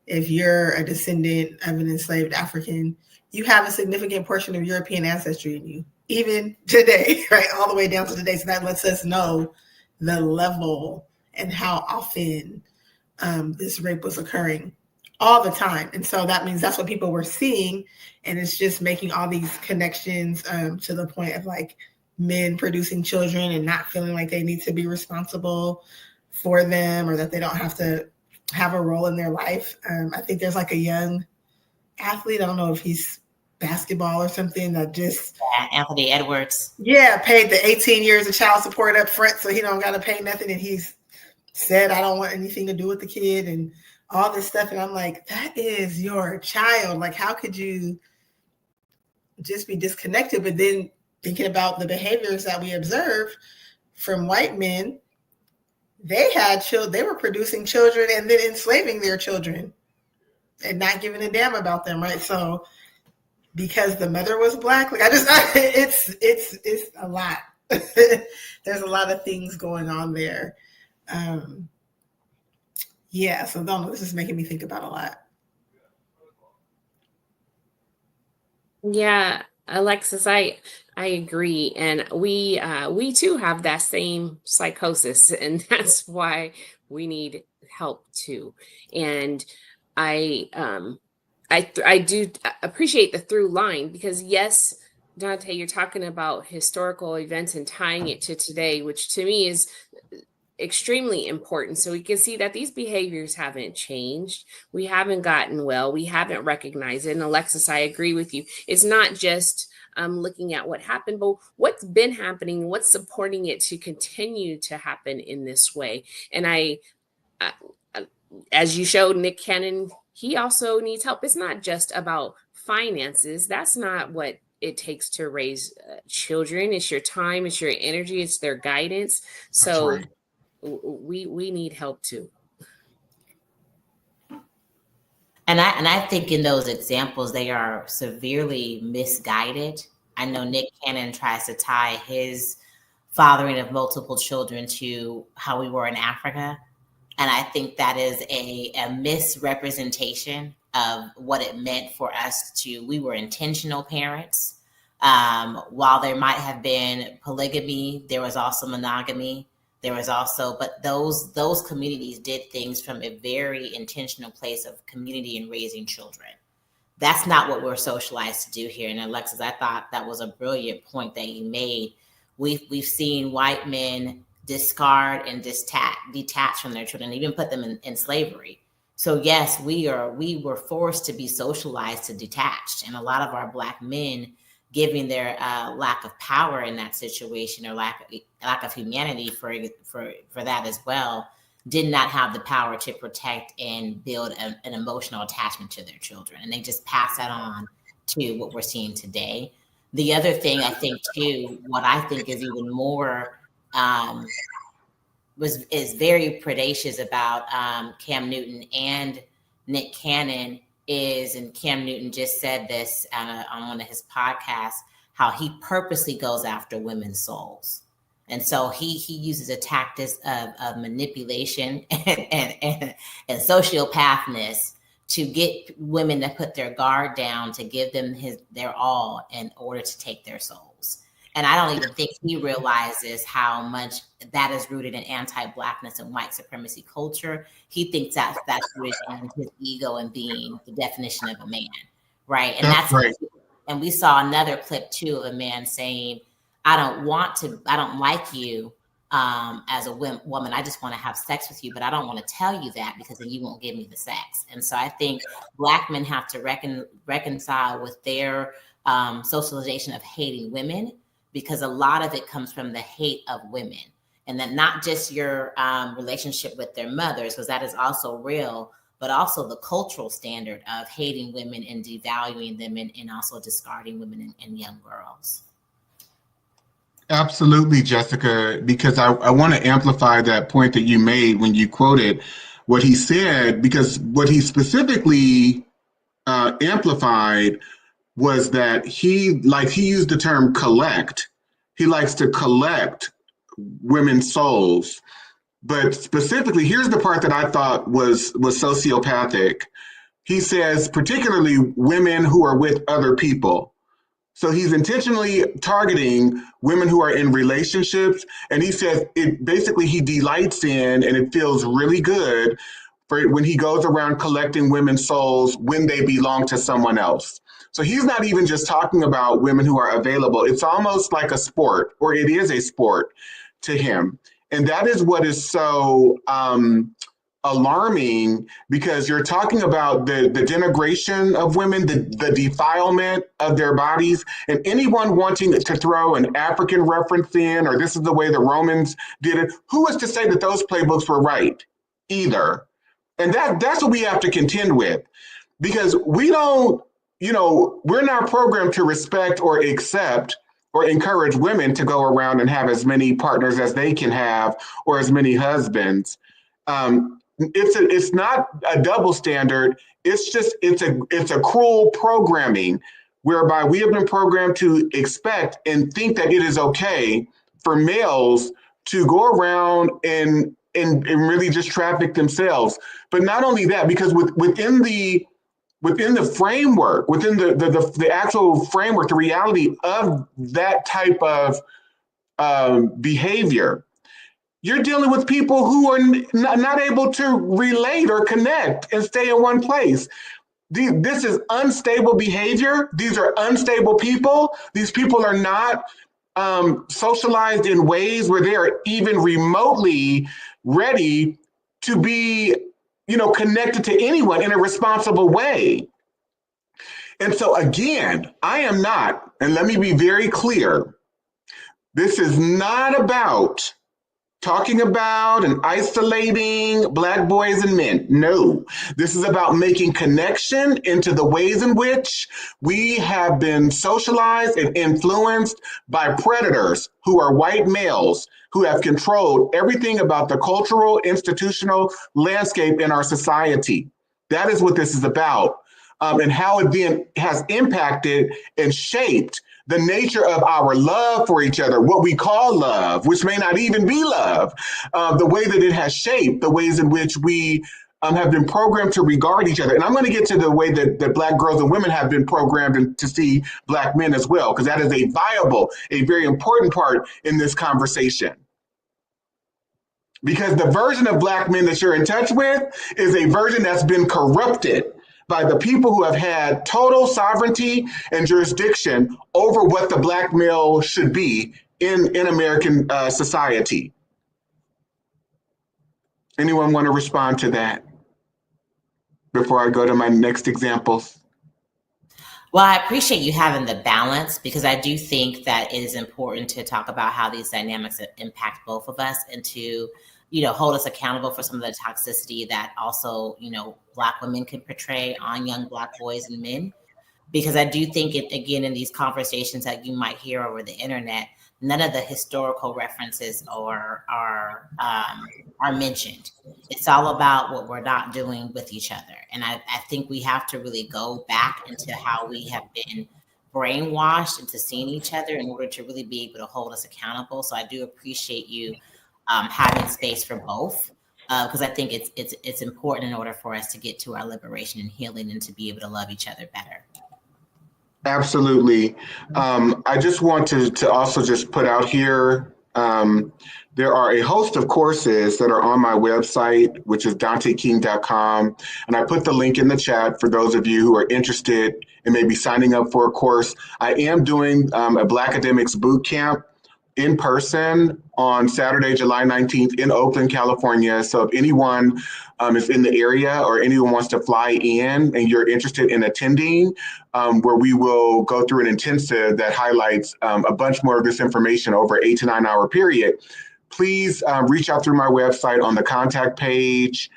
if you're a descendant of an enslaved African, you have a significant portion of European ancestry in you, even today, right? All the way down to today. So that lets us know the level and how often this rape was occurring all the time. And so that means that's what people were seeing. And it's just making all these connections to the point of like men producing children and not feeling like they need to be responsible for them, or that they don't have to have a role in their life. I think there's like a young athlete, I don't know if he's basketball or something, that just Anthony Edwards. Yeah, paid the 18 years of child support up front, so he don't got to pay nothing. And he's said, I don't want anything to do with the kid and all this stuff. And I'm like, that is your child. Like, how could you just be disconnected? But then thinking about the behaviors that we observe from white men, they had children, they were producing children and then enslaving their children and not giving a damn about them, right? So because the mother was Black, like it's a lot. There's a lot of things going on there. Yeah, so this is making me think about a lot. Yeah, Alexis, I agree, and we too have that same psychosis, and that's why we need help too. And I do appreciate the through line, because yes, Dante, you're talking about historical events and tying it to today, which to me is extremely important. So we can see that these behaviors haven't changed. We haven't gotten well. We haven't recognized it. And Alexis, I agree with you. It's not just looking at what happened, but what's been happening, what's supporting it to continue to happen in this way. And I as you showed, Nick Cannon, he also needs help. It's not just about finances. That's not what it takes to raise children. It's your time, it's your energy, it's their guidance. So right. we need help too. And I think in those examples, they are severely misguided. I know Nick Cannon tries to tie his fathering of multiple children to how we were in Africa. And I think that is a misrepresentation of what it meant for us we were intentional parents. While there might have been polygamy, there was also monogamy. There was also, but those communities did things from a very intentional place of community and raising children. That's not what we're socialized to do here. And Alexis, I thought that was a brilliant point that you made. We've seen white men discard and detach from their children, even put them in slavery. So yes, we were forced to be socialized to detach. And a lot of our Black men, giving their lack of power in that situation or lack of humanity for that as well, did not have the power to protect and build an emotional attachment to their children. And they just pass that on to what we're seeing today. The other thing I think too, what I think is even more is very predacious about Cam Newton and Nick Cannon is, and Cam Newton just said this on one of his podcasts, how he purposely goes after women's souls. And so he uses a tactic of manipulation and sociopathness to get women to put their guard down, to give them their all in order to take their souls. And I don't even think he realizes how much that is rooted in anti-Blackness and white supremacy culture. He thinks that's rooted in his ego and being the definition of a man, right? And that's right. And we saw another clip too of a man saying, I don't like you as a woman. I just want to have sex with you, but I don't want to tell you that because then you won't give me the sex. And so I think Black men have to reconcile with their socialization of hating women, because a lot of it comes from the hate of women, and that not just your relationship with their mothers, because that is also real, but also the cultural standard of hating women and devaluing them and also discarding women and young girls. Absolutely, Jessica, because I want to amplify that point that you made when you quoted what he said, because what he specifically amplified was that he used the term collect. He likes to collect women's souls. But specifically, here's the part that I thought was sociopathic. He says, particularly women who are with other people. So he's intentionally targeting women who are in relationships. And he says he delights in, and it feels really good for when he goes around collecting women's souls when they belong to someone else. So he's not even just talking about women who are available. It's almost like a sport, or it is a sport to him. And that is what is so alarming, because you're talking about the denigration of women, the defilement of their bodies, and anyone wanting to throw an African reference in, or this is the way the Romans did it, who is to say that those playbooks were right either? And that's what we have to contend with, because we don't, we're not programmed to respect or accept or encourage women to go around and have as many partners as they can have, or as many husbands. It's not a double standard. It's a cruel programming whereby we have been programmed to expect and think that it is okay for males to go around and really just traffic themselves. But not only that, because within the framework, within the actual framework, the reality of that type of behavior, you're dealing with people who are not able to relate or connect and stay in one place. This is unstable behavior. These are unstable people. These people are not socialized in ways where they are even remotely ready to be, connected to anyone in a responsible way. And so again, I am not, and let me be very clear, this is not about talking about and isolating Black boys and men. No, this is about making connection into the ways in which we have been socialized and influenced by predators who are white males who have controlled everything about the cultural, institutional landscape in our society. That is what this is about, and how it then has impacted and shaped the nature of our love for each other, what we call love, which may not even be love, the way that it has shaped the ways in which we have been programmed to regard each other. And I'm going to get to the way that Black girls and women have been programmed to see Black men as well, because that is a very important part in this conversation. Because the version of Black men that you're in touch with is a version that's been corrupted by the people who have had total sovereignty and jurisdiction over what the Black male should be in American society. Anyone want to respond to that before I go to my next examples? Well, I appreciate you having the balance, because I do think that it is important to talk about how these dynamics impact both of us, and to hold us accountable for some of the toxicity that also, Black women can portray on young Black boys and men. Because I do think again, in these conversations that you might hear over the internet, none of the historical references are mentioned. It's all about what we're not doing with each other. And I think we have to really go back into how we have been brainwashed into seeing each other in order to really be able to hold us accountable. So I do appreciate you having space for both, because I think it's important in order for us to get to our liberation and healing, and to be able to love each other better. Absolutely. I just want to also just put out here, there are a host of courses that are on my website, which is danteking.com. And I put the link in the chat for those of you who are interested in maybe signing up for a course. I am doing a Black Academics Boot Camp in person on Saturday, July 19th in Oakland, California. So if anyone is in the area, or anyone wants to fly in and you're interested in attending, where we will go through an intensive that highlights a bunch more of this information over 8 to 9 hour period, please reach out through my website on the contact page.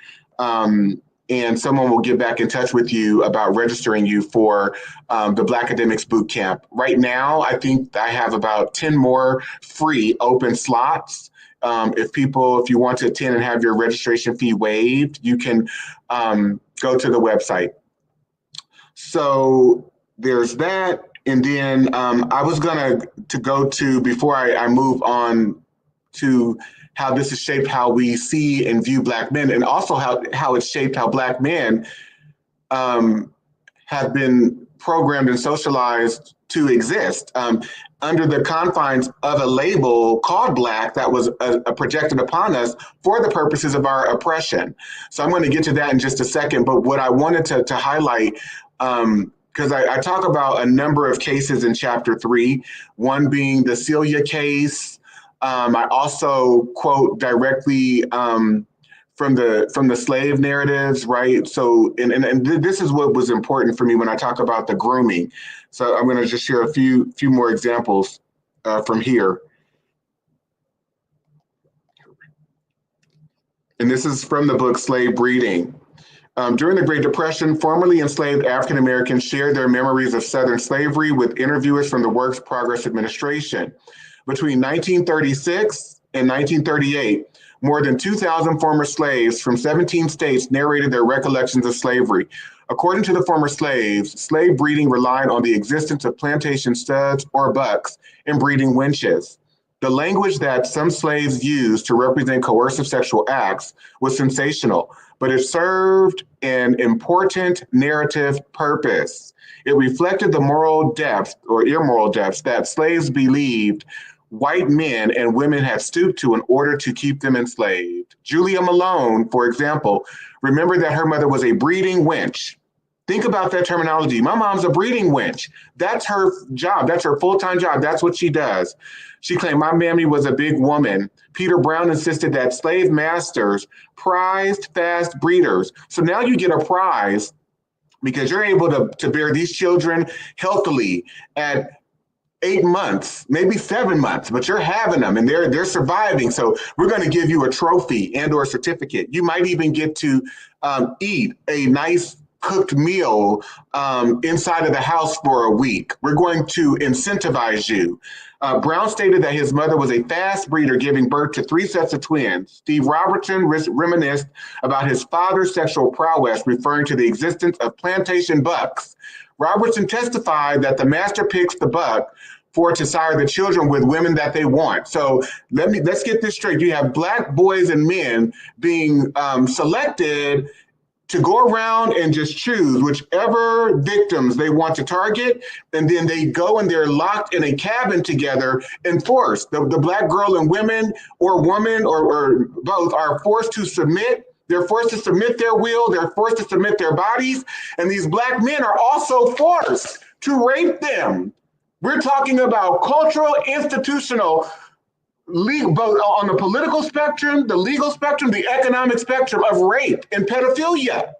And someone will get back in touch with you about registering you for the Black Academics Boot Camp. Right now, I think I have about 10 more free open slots. If you want to attend and have your registration fee waived, you can go to the website. So there's that. And then I was going to go to, before I move on to how this has shaped how we see and view Black men, and also how it's shaped how Black men have been programmed and socialized to exist under the confines of a label called Black that was projected upon us for the purposes of our oppression. So I'm going to get to that in just a second. But what I wanted to highlight, because I talk about a number of cases in Chapter 3, one being the Celia case. I also quote directly from the slave narratives, right? So, and this is what was important for me when I talk about the grooming. So I'm going to just share a few more examples from here. And this is from the book Slave Breeding. During the Great Depression, formerly enslaved African Americans shared their memories of Southern slavery with interviewers from the Works Progress Administration. Between 1936 and 1938, more than 2,000 former slaves from 17 states narrated their recollections of slavery. According to the former slaves, slave breeding relied on the existence of plantation studs or bucks and breeding winches. The language that some slaves used to represent coercive sexual acts was sensational, but it served an important narrative purpose. It reflected the moral depth or immoral depths that slaves believed white men and women had stooped to in order to keep them enslaved. Julia Malone, for example, remembered that her mother was a breeding wench. Think about that terminology. My mom's a breeding wench. That's her job. That's her full-time job. That's what she does. She claimed my mammy was a big woman. Peter Brown insisted that slave masters prized fast breeders. So now you get a prize because you're able to bear these children healthily at 8 months, maybe 7 months, but you're having them and they're surviving. So we're going to give you a trophy and or certificate. You might even get to eat a nice cooked meal inside of the house for a week. We're going to incentivize you. Brown stated that his mother was a fast breeder, giving birth to 3 sets of twins. Steve Robertson reminisced about his father's sexual prowess, referring to the existence of plantation bucks. Robertson testified that the master picks the buck to sire the children with women that they want. So let's get this straight. You have Black boys and men being selected to go around and just choose whichever victims they want to target, and then they go and they're locked in a cabin together and forced. The Black girl and women or woman or both are forced to submit. They're forced to submit their will. They're forced to submit their bodies. And these Black men are also forced to rape them. We're talking about cultural, institutional, legal, both on the political spectrum, the legal spectrum, the economic spectrum of rape and pedophilia,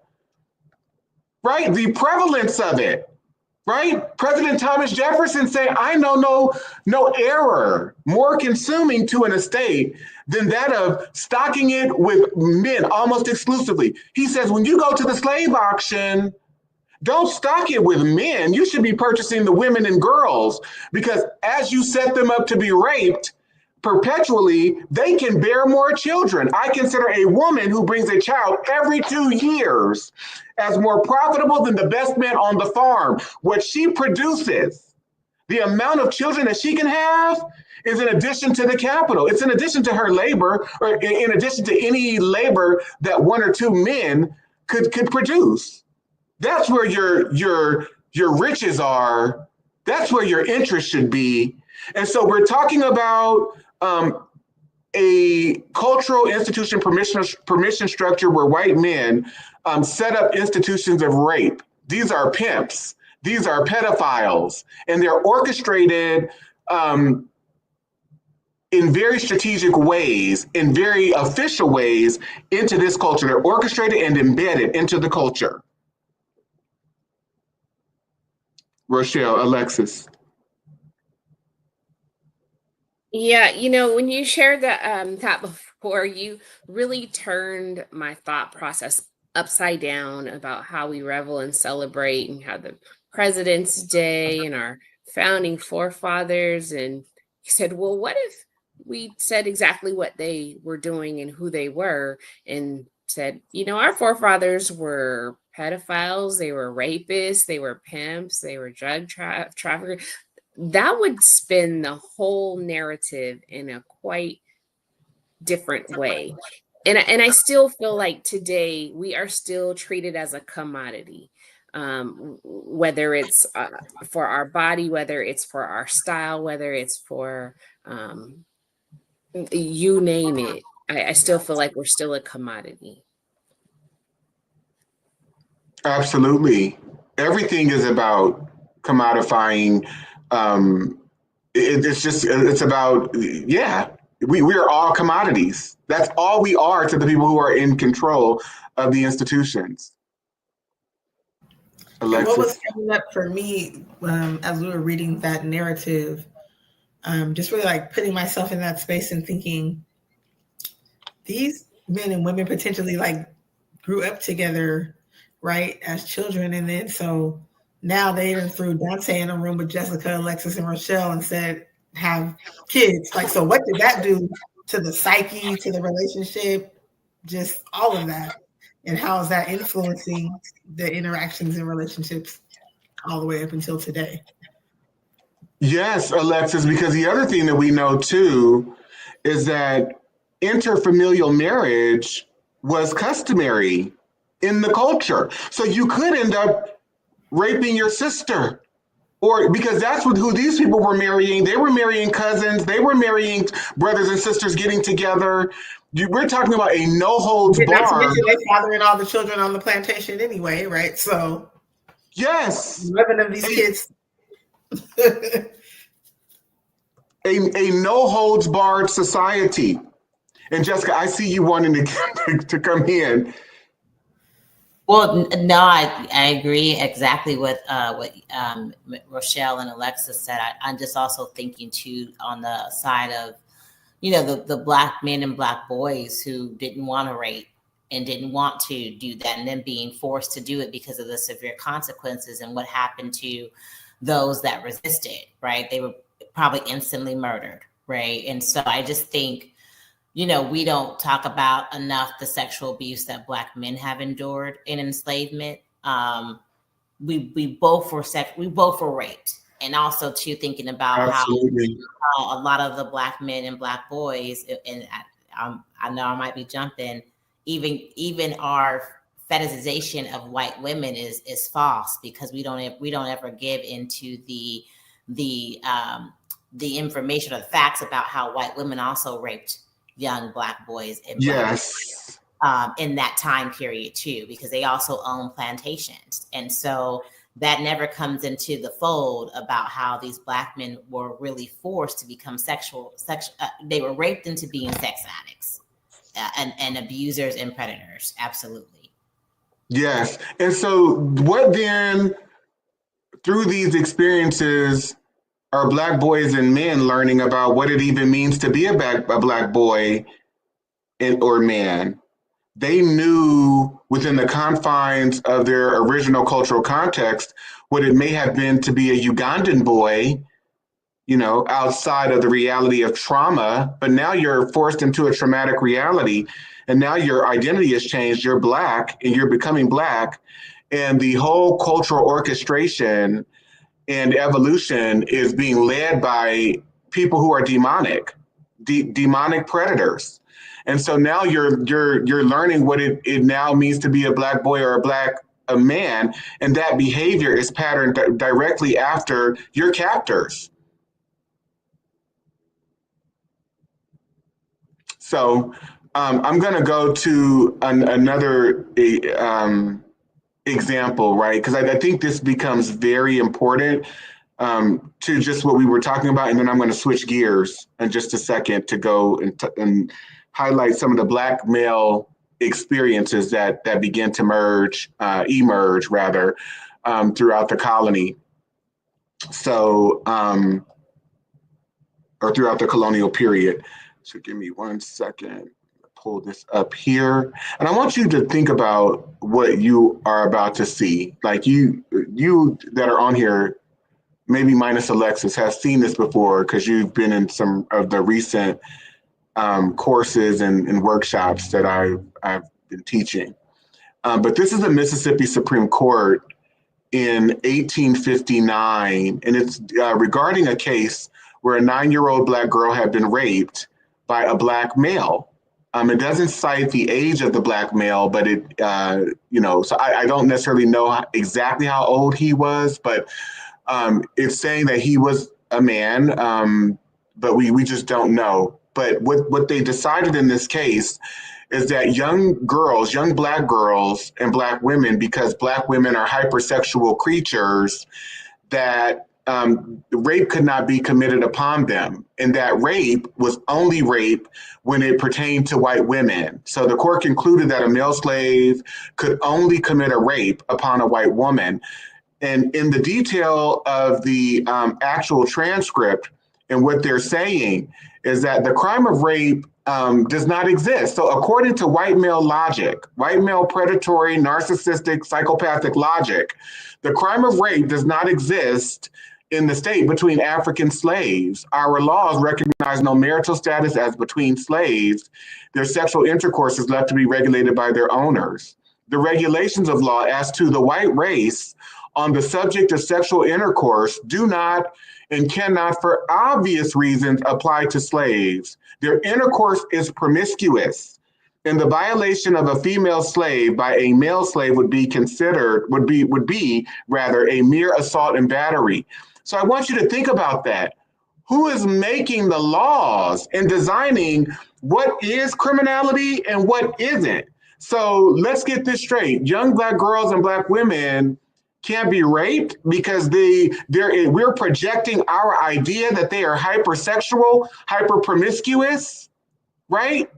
right? The prevalence of it, right? President Thomas Jefferson said, I know no error more consuming to an estate than that of stocking it with men almost exclusively. He says, when you go to the slave auction, don't stock it with men. You should be purchasing the women and girls, because as you set them up to be raped, perpetually, they can bear more children. I consider a woman who brings a child every 2 years as more profitable than the best man on the farm. What she produces, the amount of children that she can have, is in addition to the capital. It's in addition to her labor, or in addition to any labor that 1 or 2 men could produce. That's where your riches are. That's where your interest should be. And so we're talking about a cultural institution permission structure where white men set up institutions of rape. These are pimps. These are pedophiles. And they're orchestrated in very strategic ways, in very official ways into this culture. They're orchestrated and embedded into the culture. Rochelle, Alexis. Yeah, when you shared that before, you really turned my thought process upside down about how we revel and celebrate and how the President's Day and our founding forefathers. And you said, well, what if we said exactly what they were doing and who they were, and said, our forefathers were pedophiles, they were rapists, they were pimps, they were drug traffickers. That would spin the whole narrative in a quite different way. And I still feel like today we are still treated as a commodity, whether it's for our body, whether it's for our style, whether it's for you name it. I still feel like we're still a commodity. Absolutely. Everything is about commodifying. It's about, we are all commodities. That's all we are to the people who are in control of the institutions. Alexis. What was coming up for me as we were reading that narrative, just really like putting myself in that space and thinking, these men and women potentially like grew up together, right, as children. And then so now they even threw Dante in a room with Jessica, Alexis, and Rochelle and said, have kids. Like, so what did that do to the psyche, to the relationship, just all of that? And how is that influencing the interactions and relationships all the way up until today? Yes, Alexis, because the other thing that we know too is that interfamilial marriage was customary in the culture. So you could end up raping your sister, or because that's who these people were marrying. They were marrying cousins. They were marrying brothers and sisters getting together. We're talking about a no holds barred. They fathering all the children on the plantation anyway, right? So Yes. 11 of these kids. a no holds barred society. And Jessica, I see you wanting to come in. Well, no, I agree exactly with what Rochelle and Alexis said. I'm just also thinking too on the side of, the Black men and Black boys who didn't want to rape and didn't want to do that, and then being forced to do it because of the severe consequences, and what happened to those that resisted, right? They were probably instantly murdered, right? And so I just think, we don't talk about enough the sexual abuse that Black men have endured in enslavement. We both were raped, and also too thinking about Absolutely. how a lot of the Black men and Black boys, and I know I might be jumping, even our fetishization of white women is false, because we don't ever give into the information or the facts about how white women also raped young Black boys and yes, in that time period too, because they also own plantations. And so that never comes into the fold about how these Black men were really forced to become they were raped into being sex addicts and abusers and predators. Absolutely. Yes. And so what then, through these experiences, are Black boys and men learning about what it even means to be a Black boy or man? They knew within the confines of their original cultural context what it may have been to be a Ugandan boy, outside of the reality of trauma, but now you're forced into a traumatic reality, and now your identity has changed. You're Black and you're becoming Black, and the whole cultural orchestration and evolution is being led by people who are demonic predators. And so now you're learning what it now means to be a Black boy or a man, and that behavior is patterned directly after your captors. So I'm going to go to another example, right? Because I think this becomes very important to just what we were talking about, and then I'm going to switch gears in just a second to go and highlight some of the Black male experiences that begin to emerge throughout the colony. So, or throughout the colonial period. So give me 1 second. Pull this up here, and I want you to think about what you are about to see. Like you that are on here, maybe minus Alexis, has seen this before because you've been in some of the recent courses and workshops that I've been teaching. But this is the Mississippi Supreme Court in 1859, and it's regarding a case where a 9-year-old Black girl had been raped by a Black male. It doesn't cite the age of the Black male, but it, so I don't necessarily know exactly how old he was, but it's saying that he was a man, but we just don't know. But what they decided in this case is that young Black girls and Black women, because Black women are hypersexual creatures, that rape could not be committed upon them, and that rape was only rape when it pertained to white women. So the court concluded that a male slave could only commit a rape upon a white woman. And in the detail of the actual transcript, and what they're saying is that the crime of rape does not exist. So according to white male logic, white male predatory, narcissistic, psychopathic logic, the crime of rape does not exist in the state between African slaves. Our laws recognize no marital status as between slaves. Their sexual intercourse is left to be regulated by their owners. The regulations of law as to the white race on the subject of sexual intercourse do not and cannot, for obvious reasons, apply to slaves. Their intercourse is promiscuous, and the violation of a female slave by a male slave would be rather a mere assault and battery. So I want you to think about that. Who is making the laws and designing what is criminality and what isn't? So let's get this straight. Young Black girls and Black women can't be raped because we're projecting our idea that they are hypersexual, hyper promiscuous, right?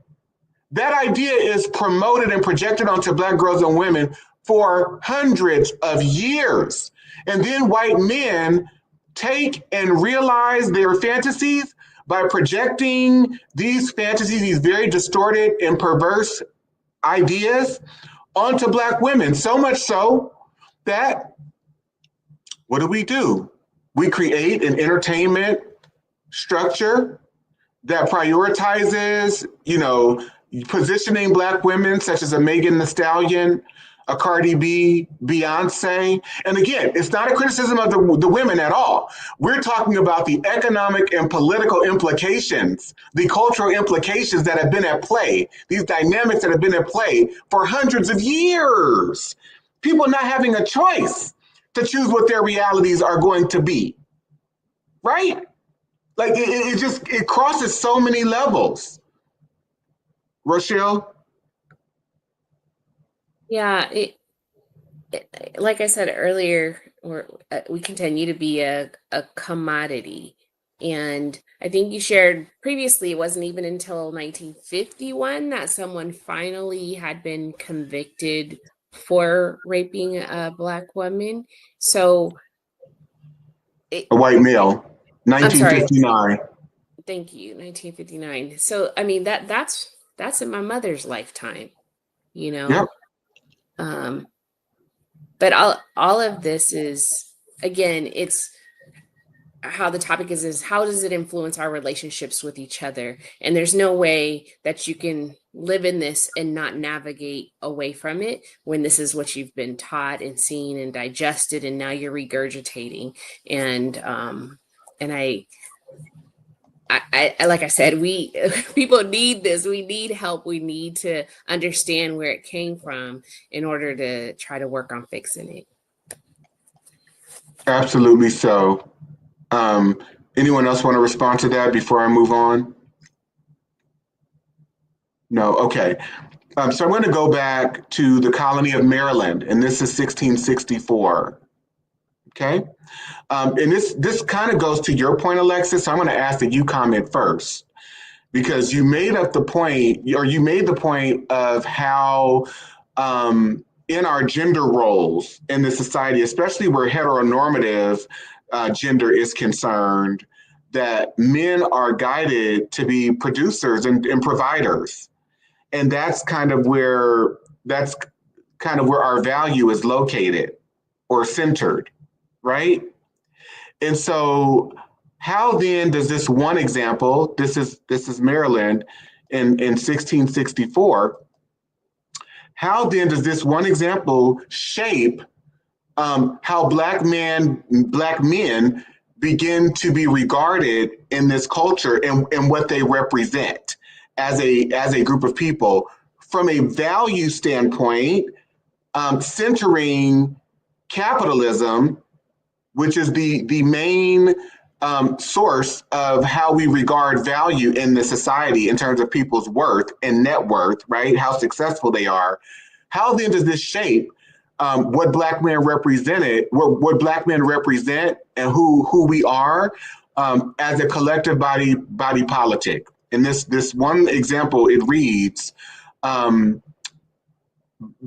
That idea is promoted and projected onto Black girls and women for hundreds of years. And then white men take and realize their fantasies by projecting these fantasies, these very distorted and perverse ideas onto Black women. So much so that, what do? We create an entertainment structure that prioritizes, positioning Black women such as a Megan Thee Stallion, a Cardi B, Beyonce. And again, it's not a criticism of the women at all. We're talking about the economic and political implications, the cultural implications that have been at play, these dynamics that have been at play for hundreds of years. People not having a choice to choose what their realities are going to be, right? Like it crosses so many levels. Rochelle? Yeah, like I said earlier, we continue to be a commodity. And I think you shared previously, it wasn't even until 1951 that someone finally had been convicted for raping a Black woman. So A white male, 1959. Thank you, 1959. So I mean that's in my mother's lifetime, Yep. But all of this is, again, it's how the topic is how does it influence our relationships with each other? And there's no way that you can live in this and not navigate away from it when this is what you've been taught and seen and digested, and now you're regurgitating. And I like I said, people need this. We need help. We need to understand where it came from in order to try to work on fixing it. Absolutely so. Anyone else want to respond to that before I move on? No, okay. So I'm going to go back to the colony of Maryland, and this is 1664. Okay. And this kind of goes to your point, Alexis. So I'm going to ask that you comment first, because you made the point of how in our gender roles in the society, especially where heteronormative gender is concerned, that men are guided to be producers and providers. And that's kind of where our value is located or centered, right? And so how then does this one example, this is Maryland in 1664, how then does this one example shape how Black men begin to be regarded in this culture and what they represent as a group of people from a value standpoint, centering capitalism, which is the main source of how we regard value in the society in terms of people's worth and net worth, right? How successful they are. How then does this shape what Black men represented, what Black men represent, and who we are as a collective body politic? In this one example, it reads,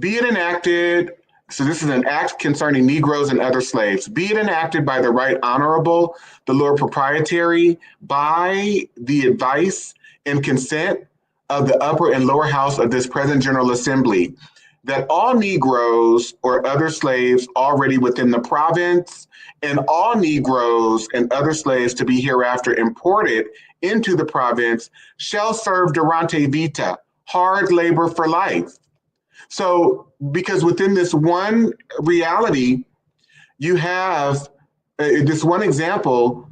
be it enacted. So this is an act concerning Negroes and other slaves. Be it enacted by the Right Honorable, the Lord Proprietary, by the advice and consent of the upper and lower house of this present General Assembly, that all Negroes or other slaves already within the province, and all Negroes and other slaves to be hereafter imported into the province, shall serve durante vita, hard labor for life. So, because within this one reality, you have this one example,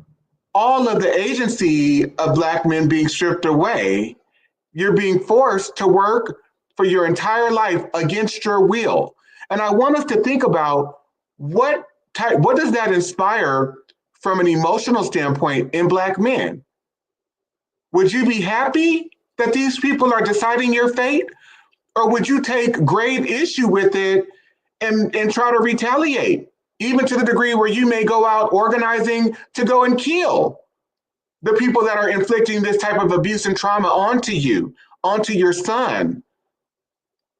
all of the agency of Black men being stripped away. You're being forced to work for your entire life against your will. And I want us to think about what does that inspire from an emotional standpoint in Black men? Would you be happy that these people are deciding your fate? Or would you take grave issue with it and try to retaliate even to the degree where you may go out organizing to go and kill the people that are inflicting this type of abuse and trauma onto you, onto your son.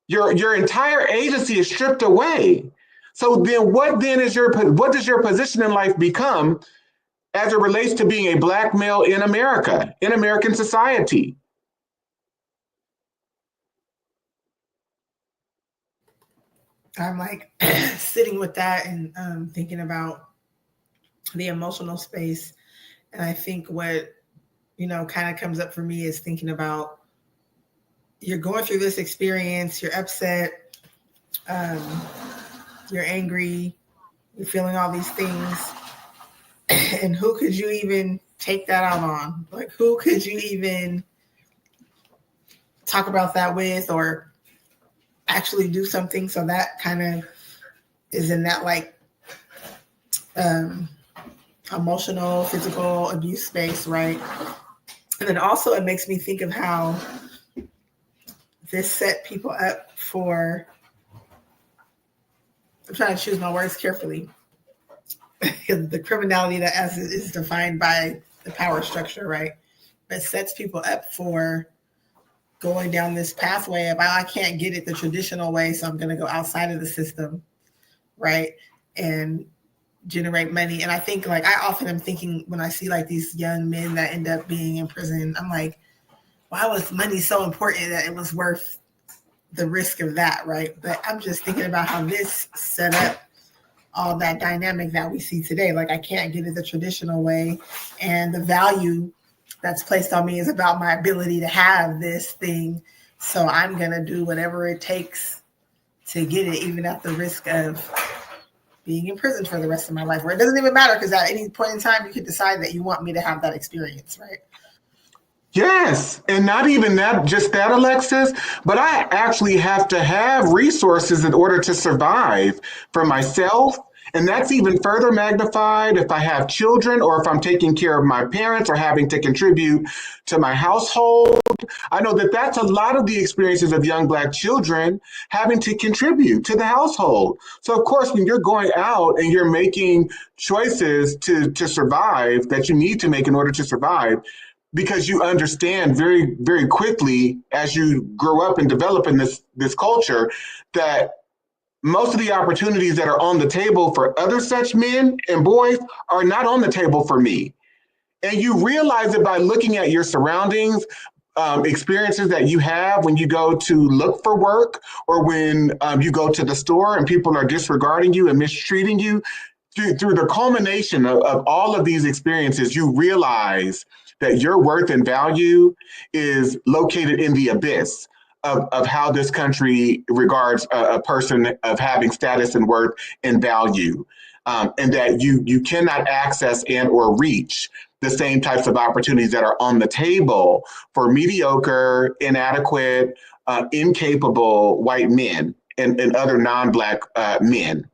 Your entire agency is stripped away. So then what does your position in life become as it relates to being a Black male in America, in American society? I'm like sitting with that and thinking about the emotional space. And I think what, kind of comes up for me is thinking about you're going through this experience, you're upset, you're angry, you're feeling all these things. And who could you even take that out on? Like, who could you even talk about that with or actually do something? So that kind of is in that like emotional, physical abuse space, right? And then also it makes me think of how this set people up for, I'm trying to choose my words carefully, the criminality that as it is defined by the power structure, right? But sets people up for going down this pathway of, I can't get it the traditional way, so I'm going to go outside of the system, right? And generate money. And I think like, I often am thinking when I see like these young men that end up being in prison, I'm like, why was money so important that it was worth the risk of that, right? But I'm just thinking about how this set up all that dynamic that we see today. Like, I can't get it the traditional way. And the value that's placed on me is about my ability to have this thing. So I'm going to do whatever it takes to get it, even at the risk of being in prison for the rest of my life, where it doesn't even matter because at any point in time, you could decide that you want me to have that experience, right? Yes, and not even that, just that, Alexis, but I actually have to have resources in order to survive for myself. And that's even further magnified if I have children or if I'm taking care of my parents or having to contribute to my household. I know that that's a lot of the experiences of young Black children having to contribute to the household. So, of course, when you're going out and you're making choices to survive that you need to make in order to survive, because you understand very, very quickly as you grow up and develop in this culture that most of the opportunities that are on the table for other such men and boys are not on the table for me. And you realize it by looking at your surroundings, experiences that you have when you go to look for work or when you go to the store and people are disregarding you and mistreating you. Through the culmination of all of these experiences, you realize that your worth and value is located in the abyss of how this country regards a person of having status and worth and value, and that you cannot access and or reach the same types of opportunities that are on the table for mediocre, inadequate, incapable white men and other non-Black men.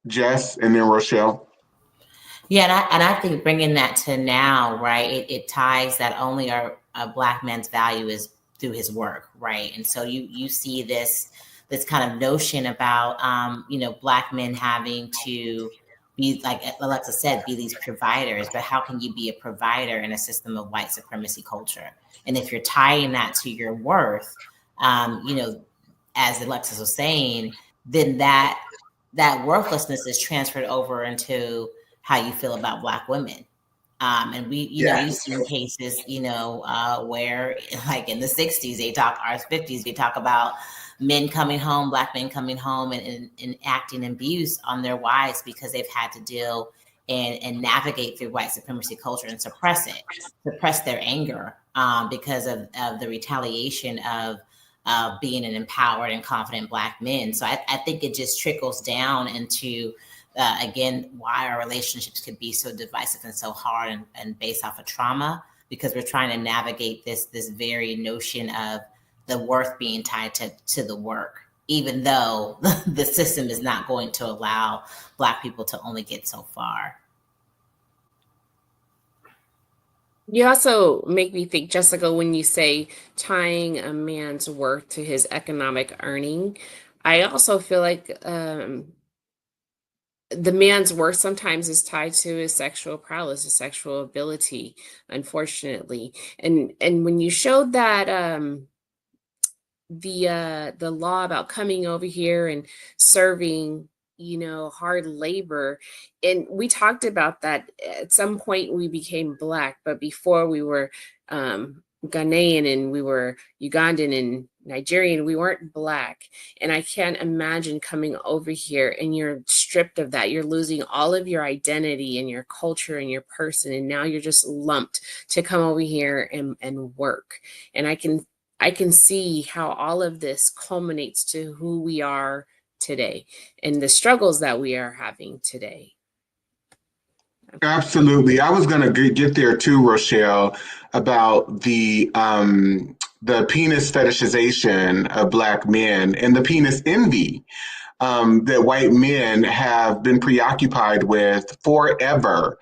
Jess, and then Rochelle. Yeah, and I think bringing that to now, right, it ties that only a Black man's value is through his work, right? And so you see this kind of notion about, Black men having to be, like Alexa said, be these providers, but how can you be a provider in a system of white supremacy culture? And if you're tying that to your worth, as Alexis was saying, then that worthlessness is transferred over into how you feel about Black women. And we've seen cases, where like in the 60s, or 50s, they talk about men coming home, Black men coming home and acting abuse on their wives because they've had to deal and navigate through white supremacy culture and suppress their anger because of the retaliation of being an empowered and confident Black men. So I think it just trickles down into, again, why our relationships could be so divisive and so hard and based off of trauma, because we're trying to navigate this very notion of the worth being tied to the work, even though the system is not going to allow Black people to only get so far. You also make me think, Jessica, when you say tying a man's worth to his economic earning, I also feel like the man's worth sometimes is tied to his sexual prowess, his sexual ability, unfortunately. And when you showed that the law about coming over here and serving, hard labor, and we talked about that at some point we became Black, but before we were Ghanaian and we were Ugandan and Nigerian, we weren't Black. And I can't imagine coming over here and you're stripped of that. You're losing all of your identity and your culture and your person. And now you're just lumped to come over here and work. And I can see how all of this culminates to who we are today and the struggles that we are having today. Absolutely. I was going to get there too, Rochelle, about the penis fetishization of Black men and the penis envy that white men have been preoccupied with forever.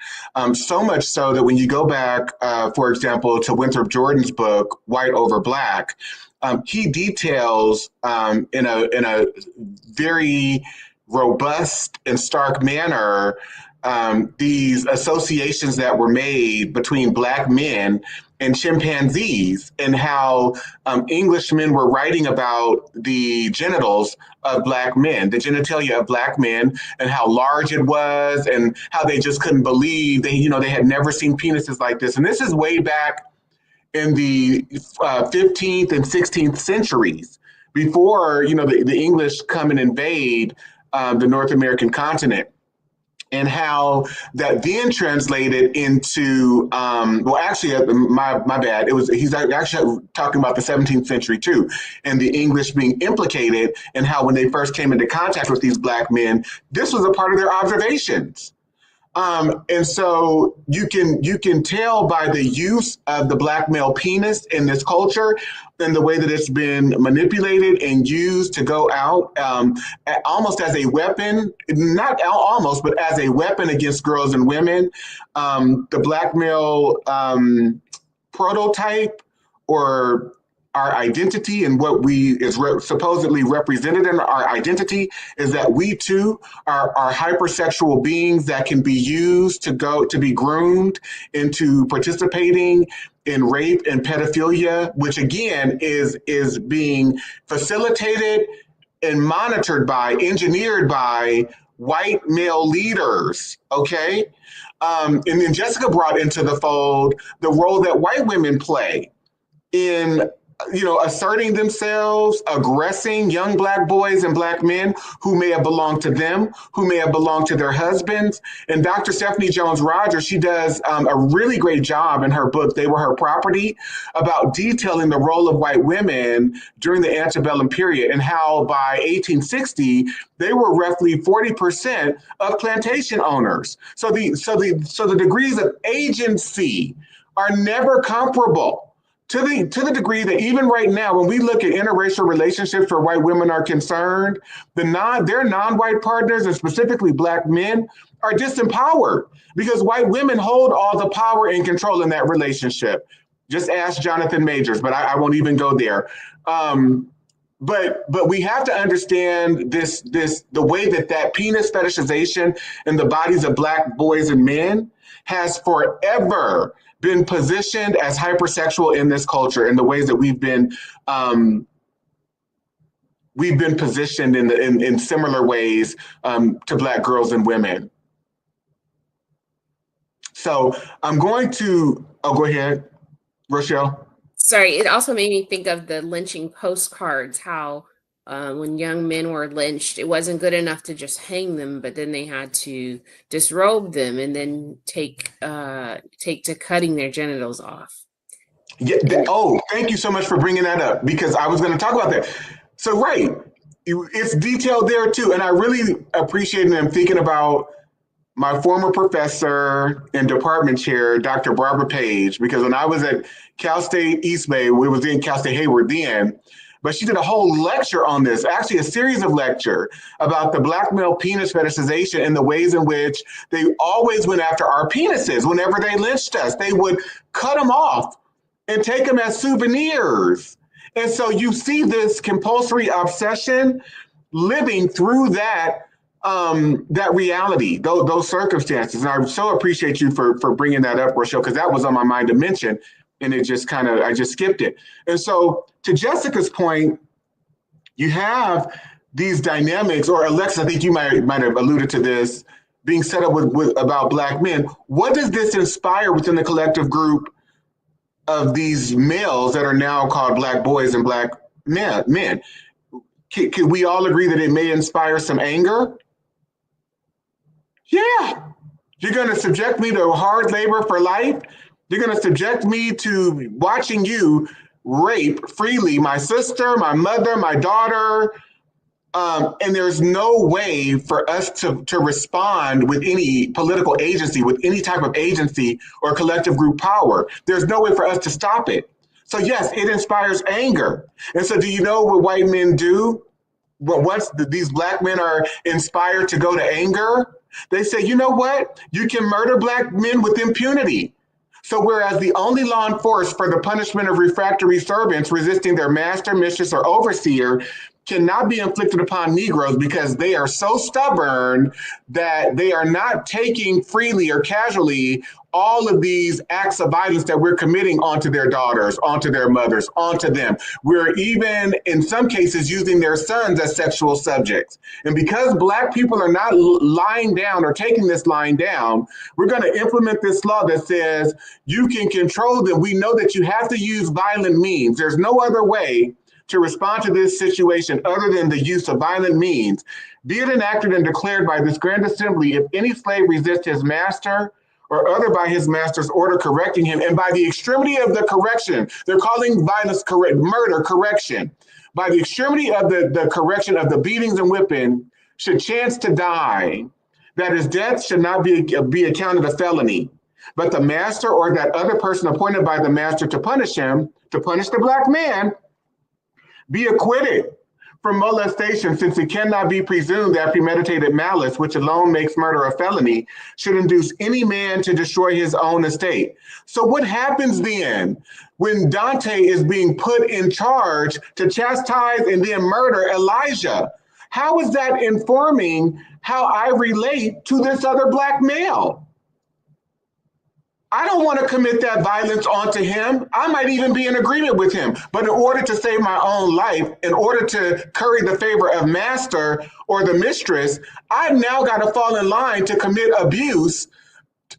So much so that when you go back, for example, to Winthrop Jordan's book, White Over Black, he details in a very robust and stark manner these associations that were made between Black men and chimpanzees, and how Englishmen were writing about the genitals of Black men, the genitalia of Black men, and how large it was, and how they just couldn't believe they had never seen penises like this. And this is way back in the 15th and 16th centuries, before the English come and invade the North American continent. And how that then translated into, my bad. He's actually talking about the 17th century too, and the English being implicated, and how when they first came into contact with these Black men, this was a part of their observations. And so you can tell by the use of the Black male penis in this culture and the way that it's been manipulated and used to go out almost as a weapon, not almost, but as a weapon against girls and women. The Black male prototype, or our identity, and what supposedly represented in our identity, is that we too are hypersexual beings that can be used to be groomed into participating in rape and pedophilia, which again is being facilitated and engineered by white male leaders. Okay. And then Jessica brought into the fold the role that white women play in asserting themselves, aggressing young Black boys and Black men who may have belonged to them, who may have belonged to their husbands. And Dr. Stephanie Jones Rogers, she does a really great job in her book, They Were Her Property, about detailing the role of white women during the antebellum period, and how by 1860, they were roughly 40% of plantation owners. So the degrees of agency are never comparable. To the degree that even right now, when we look at interracial relationships where white women are concerned, their non-white partners, and specifically Black men, are disempowered because white women hold all the power and control in that relationship. Just ask Jonathan Majors, but I won't even go there. But we have to understand the way that penis fetishization in the bodies of Black boys and men has forever been positioned as hypersexual in this culture, in the ways that we've been positioned in similar ways to Black girls and women. So I'm going to, go ahead, Rochelle. Sorry, it also made me think of the lynching postcards, how when young men were lynched, it wasn't good enough to just hang them, but then they had to disrobe them and then take to cutting their genitals off. Yeah. Thank you so much for bringing that up, because I was going to talk about that. So, right, it's detailed there too. And I really appreciate and I'm thinking about my former professor and department chair, Dr. Barbara Page, because when I was at Cal State East Bay, we was in Cal State Hayward then, but she did a whole lecture on this, actually a series of lecture about the Black male penis fetishization and the ways in which they always went after our penises. Whenever they lynched us, they would cut them off and take them as souvenirs. And so you see this compulsory obsession living through that reality, those circumstances. And I so appreciate you for bringing that up, Rochelle, because that was on my mind to mention, and it just I just skipped it. And so to Jessica's point, you have these dynamics, or Alexis, I think you might have alluded to this, being set up with about Black men. What does this inspire within the collective group of these males that are now called Black boys and Black men? Can we all agree that it may inspire some anger? Yeah. You're going to subject me to hard labor for life? You're going to subject me to watching you rape freely my sister, my mother, my daughter, and there's no way for us to respond with any political agency, with any type of agency or collective group power. There's no way for us to stop it. So yes, it inspires anger. And so do you know what white men do? Once these Black men are inspired to go to anger, they say, you know what? You can murder Black men with impunity. So whereas the only law enforced for the punishment of refractory servants resisting their master, mistress, or overseer cannot be inflicted upon Negroes because they are so stubborn that they are not taking freely or casually all of these acts of violence that we're committing onto their daughters, onto their mothers, onto them. We're even, in some cases, using their sons as sexual subjects. And because Black people are not lying down or taking this lying down, we're going to implement this law that says you can control them. We know that you have to use violent means. There's no other way to respond to this situation other than the use of violent means. Be it enacted and declared by this Grand Assembly if any slave resists his master or other by his master's order correcting him, and by the extremity of the correction, they're calling violence murder correction. By the extremity of the correction of the beatings and whipping, should chance to die, that his death should not be accounted a felony. But the master or that other person appointed by the master to punish him, to punish the Black man, be acquitted from molestation, since it cannot be presumed that premeditated malice, which alone makes murder a felony, should induce any man to destroy his own estate. So what happens then when Dante is being put in charge to chastise and then murder Elijah? How is that informing how I relate to this other Black male? I don't want to commit that violence onto him. I might even be in agreement with him. But in order to save my own life, in order to curry the favor of master or the mistress, I've now got to fall in line to commit abuse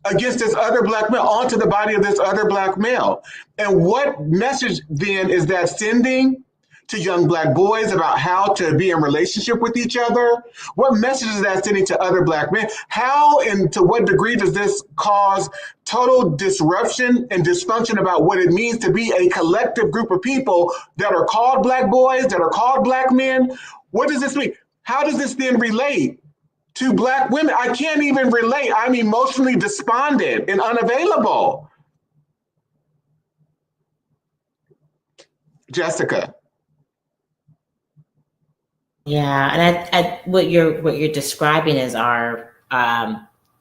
against this other Black male, onto the body of this other Black male. And what message then is that sending to young Black boys about how to be in relationship with each other? What message is that sending to other Black men? How and to what degree does this cause total disruption and dysfunction about what it means to be a collective group of people that are called Black boys, that are called Black men? What does this mean? How does this then relate to Black women? I can't even relate. I'm emotionally despondent and unavailable. Jessica. Yeah, and I what you're describing is our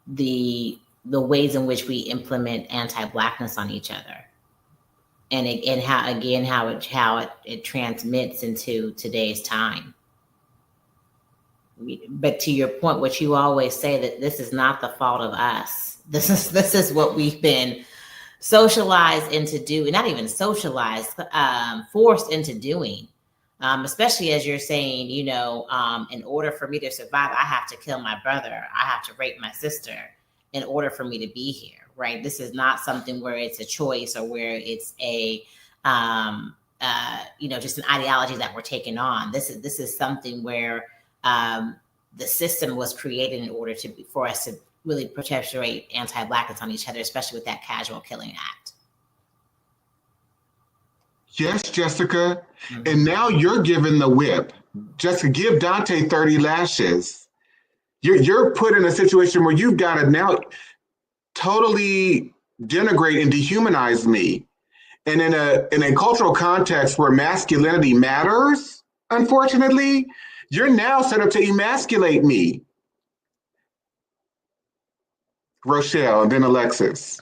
the ways in which we implement anti-Blackness on each other, and how it transmits into today's time. But to your point, what you always say, that this is not the fault of us. This is what we've been socialized into doing, not even socialized, forced into doing. Especially as you're saying, in order for me to survive, I have to kill my brother. I have to rape my sister in order for me to be here, right? This is not something where it's a choice or where it's a, just an ideology that we're taking on. This is something where the system was created in order for us to really perpetuate anti-Blackness on each other, especially with that casual killing act. Yes, Jessica. Mm-hmm. And now you're given the whip. Jessica, give Dante 30 lashes. You're put in a situation where you've got to now totally denigrate and dehumanize me. And in a cultural context where masculinity matters, unfortunately, you're now set up to emasculate me. Rochelle, and then Alexis.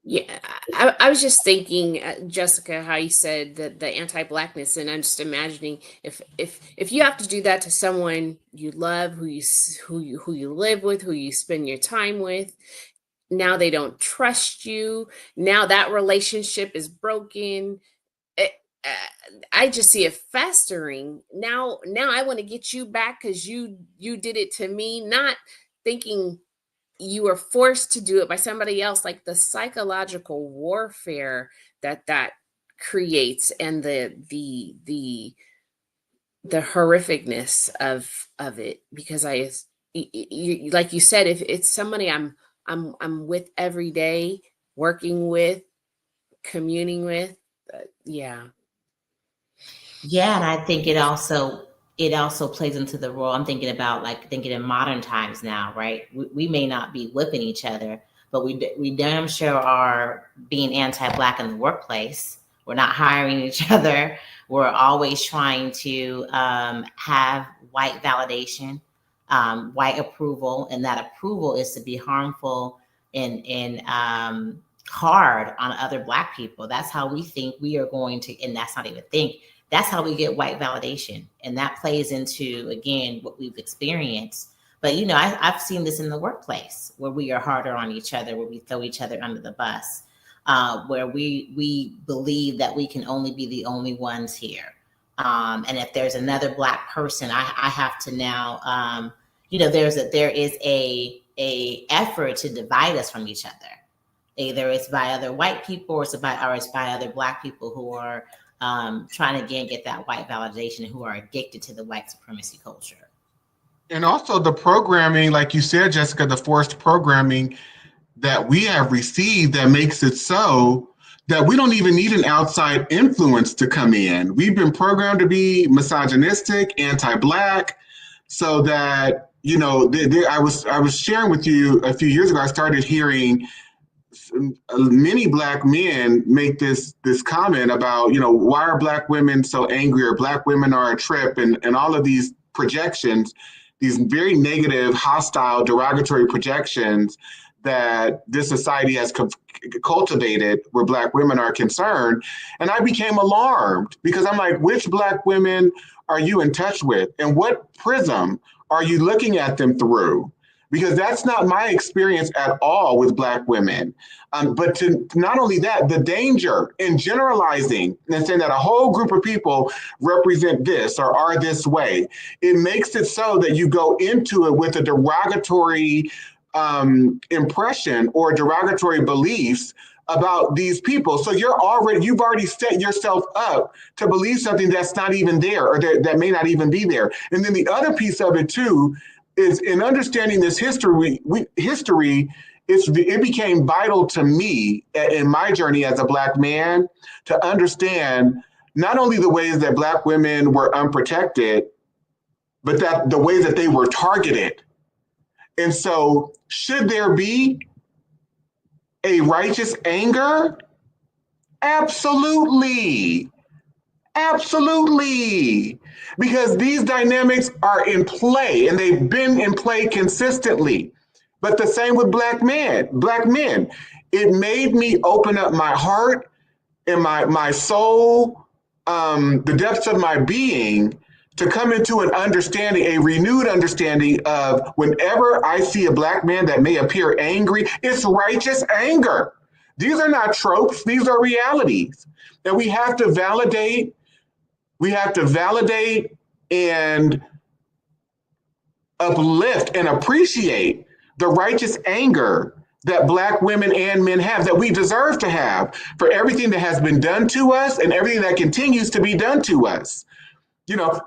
Yeah, I was just thinking, Jessica, how you said that the anti-blackness, and I'm just imagining if you have to do that to someone you love, who you live with, who you spend your time with, now they don't trust you. Now that relationship is broken. eh, I just see it festering. Now I want to get you back because you did it to me, not thinking you were forced to do it by somebody else. Like the psychological warfare that creates, and the horrificness of it, because like you said, if it's somebody I'm with every day, working with, communing with, yeah. Yeah, and I think it also plays into the role. I'm thinking about, like, thinking in modern times now, right? We may not be whipping each other, but we damn sure are being anti-black in the workplace. We're not hiring each other. We're always trying to have white validation, white approval, and that approval is to be harmful and hard on other Black people. That's how we think we are going to, and that's not even think. That's how we get white validation. And that plays into, again, what we've experienced. But, I've seen this in the workplace where we are harder on each other, where we throw each other under the bus, where we believe that we can only be the only ones here. And if there's another Black person, I have to now, there is a effort to divide us from each other. Either it's by other white people or it's by other Black people who are trying to, again, get that white validation, who are addicted to the white supremacy culture. And also the programming, like you said, Jessica, the forced programming that we have received that makes it so that we don't even need an outside influence to come in. We've been programmed to be misogynistic, anti-Black, so that, I was sharing with you a few years ago, I started hearing many Black men make this comment about, why are Black women so angry, or Black women are a trip, and all of these projections, these very negative, hostile, derogatory projections that this society has cultivated where Black women are concerned. And I became alarmed because I'm like, which Black women are you in touch with? And what prism are you looking at them through? Because that's not my experience at all with Black women. But to not only that, the danger in generalizing and saying that a whole group of people represent this or are this way, it makes it so that you go into it with a derogatory impression or derogatory beliefs about these people. So you've already set yourself up to believe something that's not even there, or that may not even be there. And then the other piece of it too is, in understanding this history, it became vital to me in my journey as a Black man to understand not only the ways that Black women were unprotected, but that the ways that they were targeted. And so, should there be a righteous anger? Absolutely. Absolutely. Because these dynamics are in play, and they've been in play consistently. But the same with Black men. It made me open up my heart and my soul, the depths of my being, to come into an understanding, a renewed understanding of, whenever I see a Black man that may appear angry, it's righteous anger. These are not tropes, these are realities. And we have to validate and uplift and appreciate the righteous anger that Black women and men have, that we deserve to have, for everything that has been done to us and everything that continues to be done to us.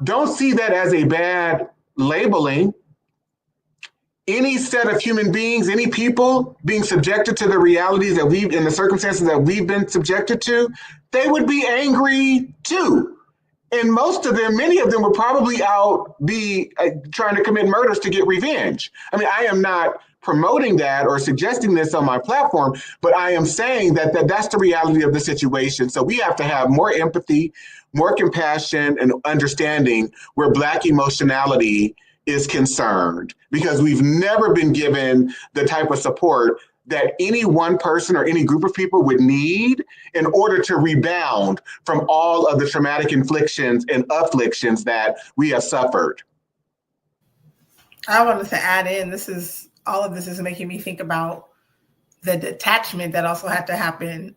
Don't see that as a bad labeling. Any set of human beings, any people being subjected to the realities that and the circumstances that we've been subjected to, they would be angry too. And many of them would probably be trying to commit murders to get revenge. I mean, I am not promoting that or suggesting this on my platform, but I am saying that's the reality of the situation. So we have to have more empathy, more compassion, and understanding where Black emotionality is concerned, because we've never been given the type of support that any one person or any group of people would need in order to rebound from all of the traumatic inflictions and afflictions that we have suffered. I wanted to add in, all of this is making me think about the detachment that also had to happen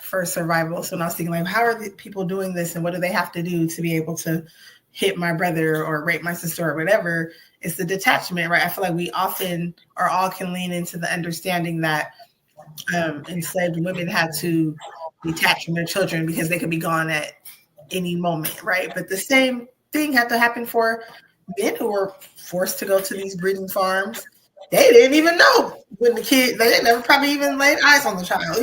for survival. So when I was thinking, like, how are the people doing this and what do they have to do to be able to hit my brother or rape my sister or whatever? It's the detachment, right? I feel like we often or all can lean into the understanding that enslaved women had to detach from their children because they could be gone at any moment, right? But the same thing had to happen for men who were forced to go to these breeding farms. They didn't even know when they never probably even laid eyes on the child,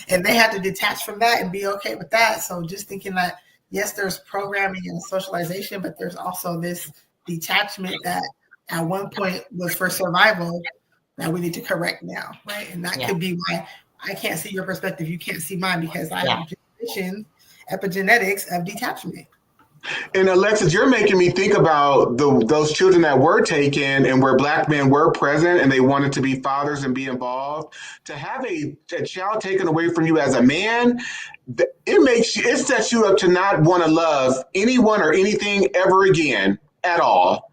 and they had to detach from that and be okay with that. So just thinking that, yes, there's programming and socialization, but there's also this detachment that at one point was for survival that we need to correct now, right? And that could be why I can't see your perspective, you can't see mine, because I have generations, epigenetics of detachment. And Alexis, you're making me think about those children that were taken and where Black men were present and they wanted to be fathers and be involved. To have a child taken away from you as a man, it sets you up to not want to love anyone or anything ever again at all.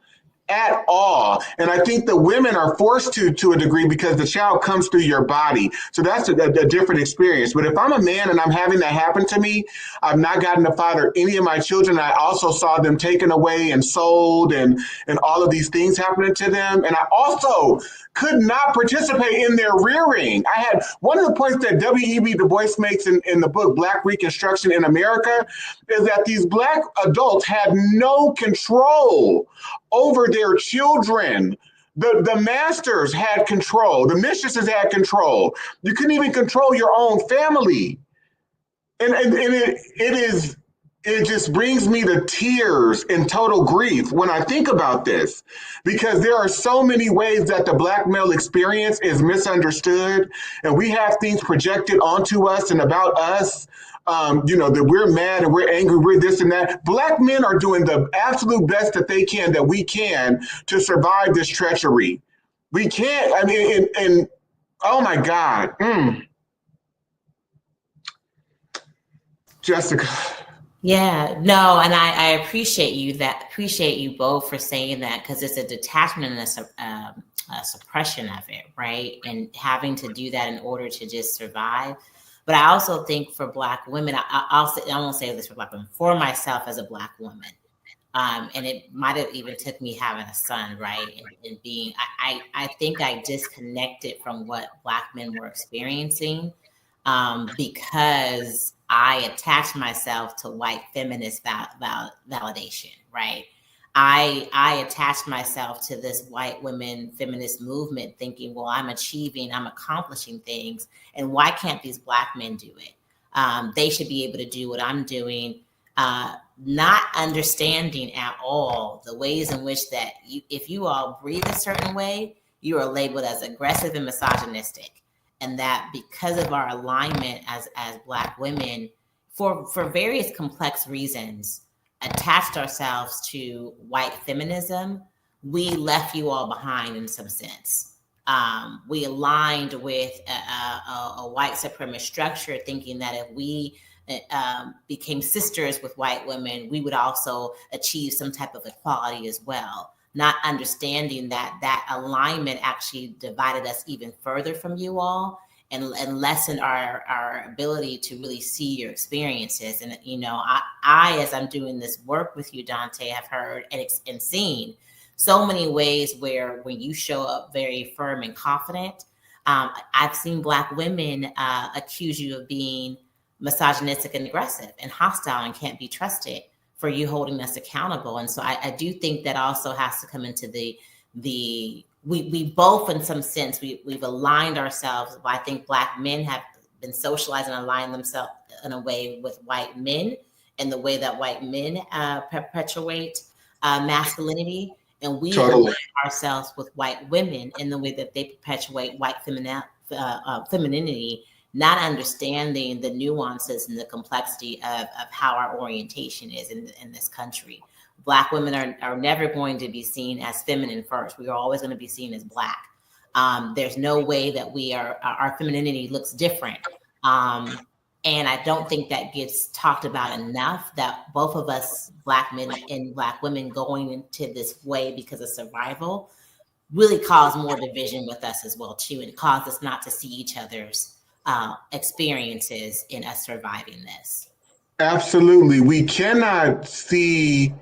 At all. And I think the women are forced to a degree because the child comes through your body. So that's a different experience. But if I'm a man and I'm having that happen to me, I've not gotten to father any of my children. I also saw them taken away and sold and all of these things happening to them. And I also could not participate in their rearing. I had one of the points that W.E.B. Du Bois makes in the book, Black Reconstruction in America, is that these Black adults had no control over their children. The masters had control. The mistresses had control. You couldn't even control your own family. And it just brings me to tears and total grief when I think about this, because there are so many ways that the Black male experience is misunderstood, and we have things projected onto us and about us, that we're mad and we're angry, we're this and that. Black men are doing the absolute best that they can, that we can, to survive this treachery. We can't, and oh my God. Jessica. Yeah, no, and I appreciate you both for saying that, because it's a detachment and a suppression of it, right? And having to do that in order to just survive. But I also think for Black women, I won't say this for Black women, for myself as a Black woman, and it might have even took me having a son, right? And being, I think I disconnected from what Black men were experiencing because I attached myself to white feminist validation, right? I attached myself to this white women feminist movement thinking, well, I'm accomplishing things, and why can't these Black men do it? They should be able to do what I'm doing, not understanding at all the ways in which that if you all breathe a certain way, you are labeled as aggressive and misogynistic. And that because of our alignment as Black women, for various complex reasons, attached ourselves to white feminism, we left you all behind in some sense. We aligned with a white supremacist structure, thinking that if we became sisters with white women, we would also achieve some type of equality as well. Not understanding that alignment actually divided us even further from you all and lessened our ability to really see your experiences. And, I, as I'm doing this work with you, Dante, have heard and seen so many ways where when you show up very firm and confident, I've seen Black women accuse you of being misogynistic and aggressive and hostile and can't be trusted for you holding us accountable. And so I do think that also has to come into we both, in some sense, we've aligned ourselves. I think Black men have been socialized and aligned themselves in a way with white men, and the way that white men perpetuate masculinity. And we align ourselves with white women in the way that they perpetuate white femininity, not understanding the nuances and the complexity of how our orientation is in this country. Black women are never going to be seen as feminine first. We are always going to be seen as Black. There's no way that our femininity looks different. And I don't think that gets talked about enough, that both of us, Black men and Black women, going into this way because of survival really caused more division with us as well too. And caused us not to see each other's experiences in us surviving this. Absolutely. We cannot see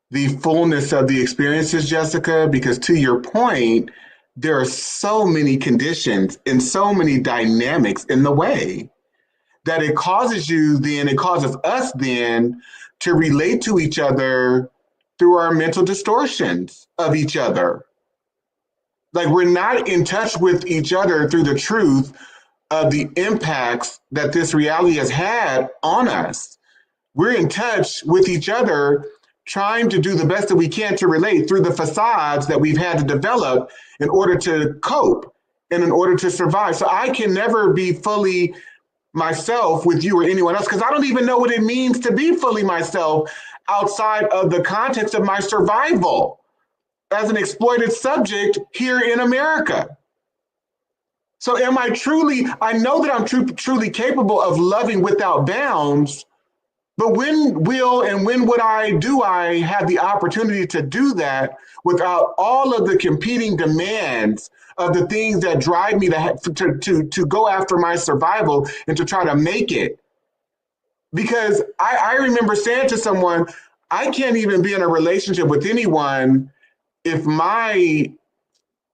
the fullness of the experiences, Jessica, because to your point, there are so many conditions and so many dynamics in the way that it causes us then to relate to each other through our mental distortions of each other. Like, we're not in touch with each other through the truth of the impacts that this reality has had on us. We're in touch with each other, trying to do the best that we can to relate through the facades that we've had to develop in order to cope and in order to survive. So I can never be fully myself with you or anyone else, because I don't even know what it means to be fully myself outside of the context of my survival as an exploited subject here in America. So am I know that I'm truly capable of loving without bounds, but when would I have the opportunity to do that without all of the competing demands of the things that drive me to go after my survival and to try to make it? Because I remember saying to someone, I can't even be in a relationship with anyone if my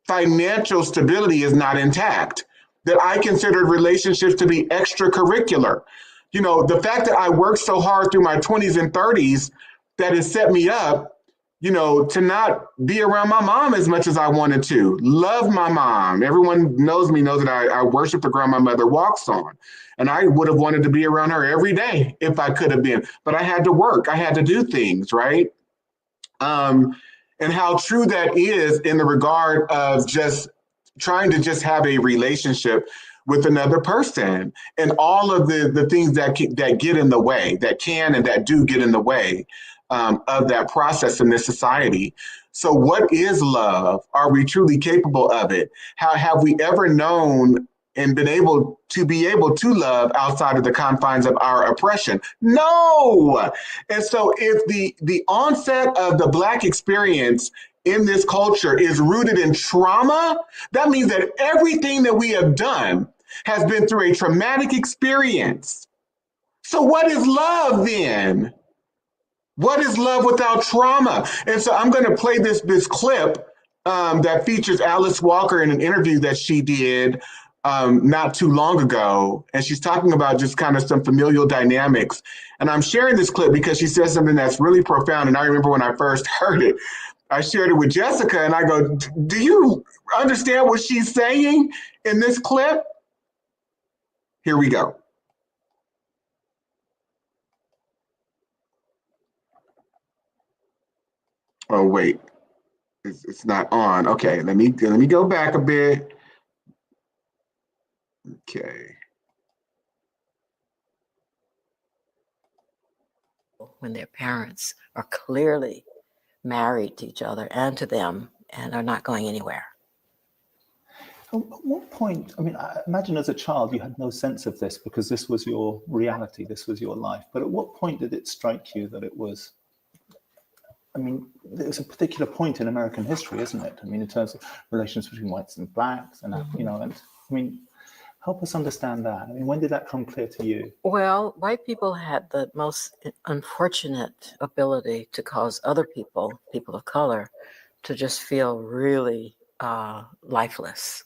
financial stability is not intact, that I considered relationships to be extracurricular. You know, the fact that I worked so hard through my 20s and 30s, that has set me up, you know, to not be around my mom as much as I wanted to. Love my mom. Everyone knows that I worship the ground my mother walks on. And I would have wanted to be around her every day if I could have been. But I had to work. I had to do things, right? And how true that is in the regard of just trying to just have a relationship with another person, and all of the things that get in the way, that can and that do get in the way of that process in this society. So what is love? Are we truly capable of it? How have we ever known and been able to love outside of the confines of our oppression? No. And so if the onset of the Black experience in this culture is rooted in trauma, that means that everything that we have done has been through a traumatic experience. So what is love then? What is love without trauma? And so I'm going to play this clip that features Alice Walker in an interview that she did not too long ago. And she's talking about just kind of some familial dynamics. And I'm sharing this clip because she says something that's really profound. And I remember when I first heard it, I shared it with Jessica and I go, do you understand what she's saying in this clip? Here we go. Oh, wait, it's not on. Okay, let me go back a bit. Okay. When their parents are clearly married to each other and to them and are not going anywhere. At what point, I mean, I imagine as a child you had no sense of this because this was your reality, this was your life. But at what point did it strike you that it was, I mean, there's a particular point in American history, isn't it? I mean, in terms of relations between whites and blacks and, you know, and I mean, help us understand that. I mean, when did that come clear to you? Well, white people had the most unfortunate ability to cause other people of color, to just feel really lifeless.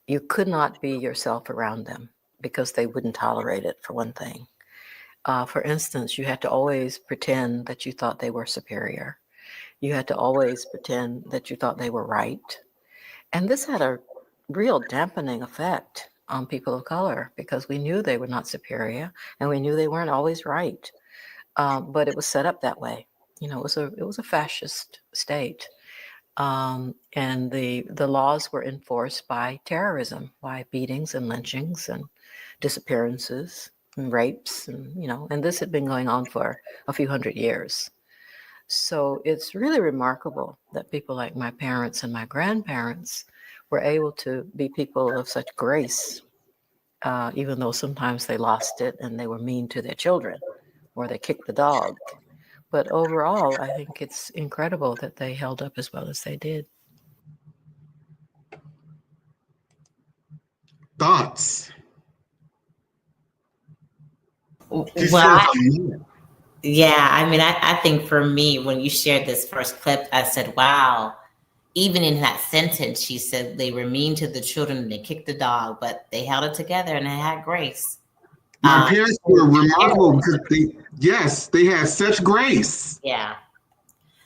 You could not be yourself around them because they wouldn't tolerate it, for one thing. For instance, you had to always pretend that you thought they were superior. You had to always pretend that you thought they were right. And this had a real dampening effect on people of color because we knew they were not superior and we knew they weren't always right. But it was set up that way. You know, it was a fascist state. And the laws were enforced by terrorism, by beatings and lynchings and disappearances and rapes, and you know, and this had been going on for a few hundred years. So it's really remarkable that people like my parents and my grandparents were able to be people of such grace, even though sometimes they lost it and they were mean to their children or they kicked the dog. But overall, I think it's incredible that they held up as well as they did. Thoughts? Well, Yeah. I mean, I think for me, when you shared this first clip, I said, wow, even in that sentence, she said they were mean to the children and they kicked the dog, but they held it together and they had grace. My parents were remarkable because they had such grace. Yeah.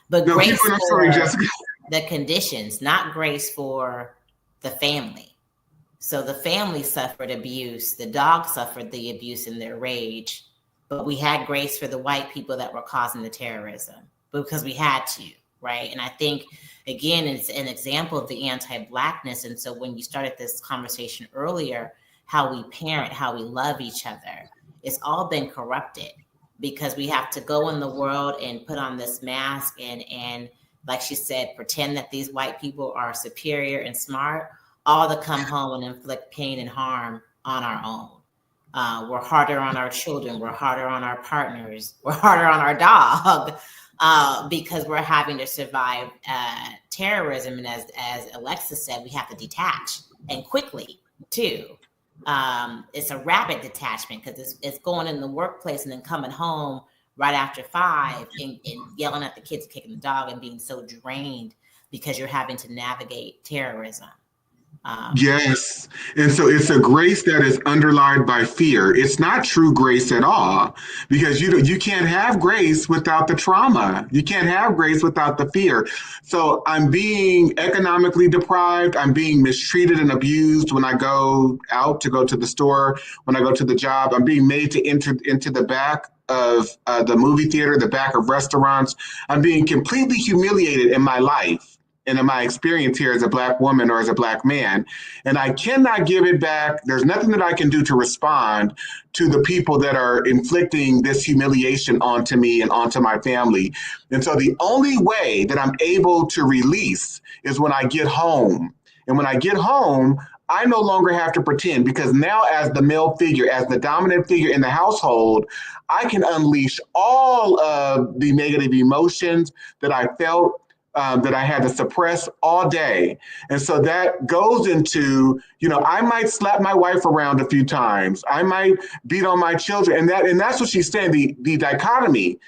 But no, grace I'm sorry, Jessica. The conditions, not grace for the family. So the family suffered abuse. The dog suffered the abuse in their rage. But we had grace for the white people that were causing the terrorism because we had to, right? And I think, again, it's an example of the anti-Blackness. And so when you started this conversation earlier, how we parent, how we love each other, it's all been corrupted because we have to go in the world and put on this mask and like she said, pretend that these white people are superior and smart, all to come home and inflict pain and harm on our own. We're harder on our children. We're harder on our partners. We're harder on our dog because we're having to survive terrorism. And as Alexis said, we have to detach and quickly too. It's a rapid detachment because it's going in the workplace and then coming home right after 5 and yelling at the kids, kicking the dog and being so drained because you're having to navigate terrorism. Yes. And so it's a grace that is underlined by fear. It's not true grace at all because you can't have grace without the trauma. You can't have grace without the fear. So I'm being economically deprived. I'm being mistreated and abused when I go out to go to the store, when I go to the job. I'm being made to enter into the back of the movie theater, the back of restaurants. I'm being completely humiliated in my life. And in my experience here as a Black woman or as a Black man, and I cannot give it back. There's nothing that I can do to respond to the people that are inflicting this humiliation onto me and onto my family. And so the only way that I'm able to release is when I get home. And when I get home, I no longer have to pretend because now as the male figure, as the dominant figure in the household, I can unleash all of the negative emotions that I felt that I had to suppress all day. And so that goes into, I might slap my wife around a few times. I might beat on my children. And that's what she's saying, the dichotomy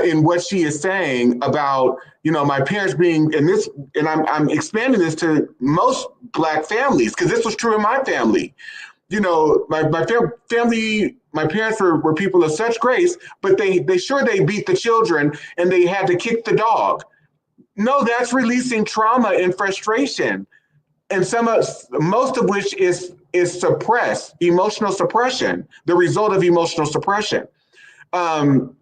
in what she is saying about, my parents being, and I'm expanding this to most Black families, because this was true in my family. My family, my parents were people of such grace, but they beat the children and they had to kick the dog. No, that's releasing trauma and frustration, and most of which is suppressed, emotional suppression, the result of emotional suppression. So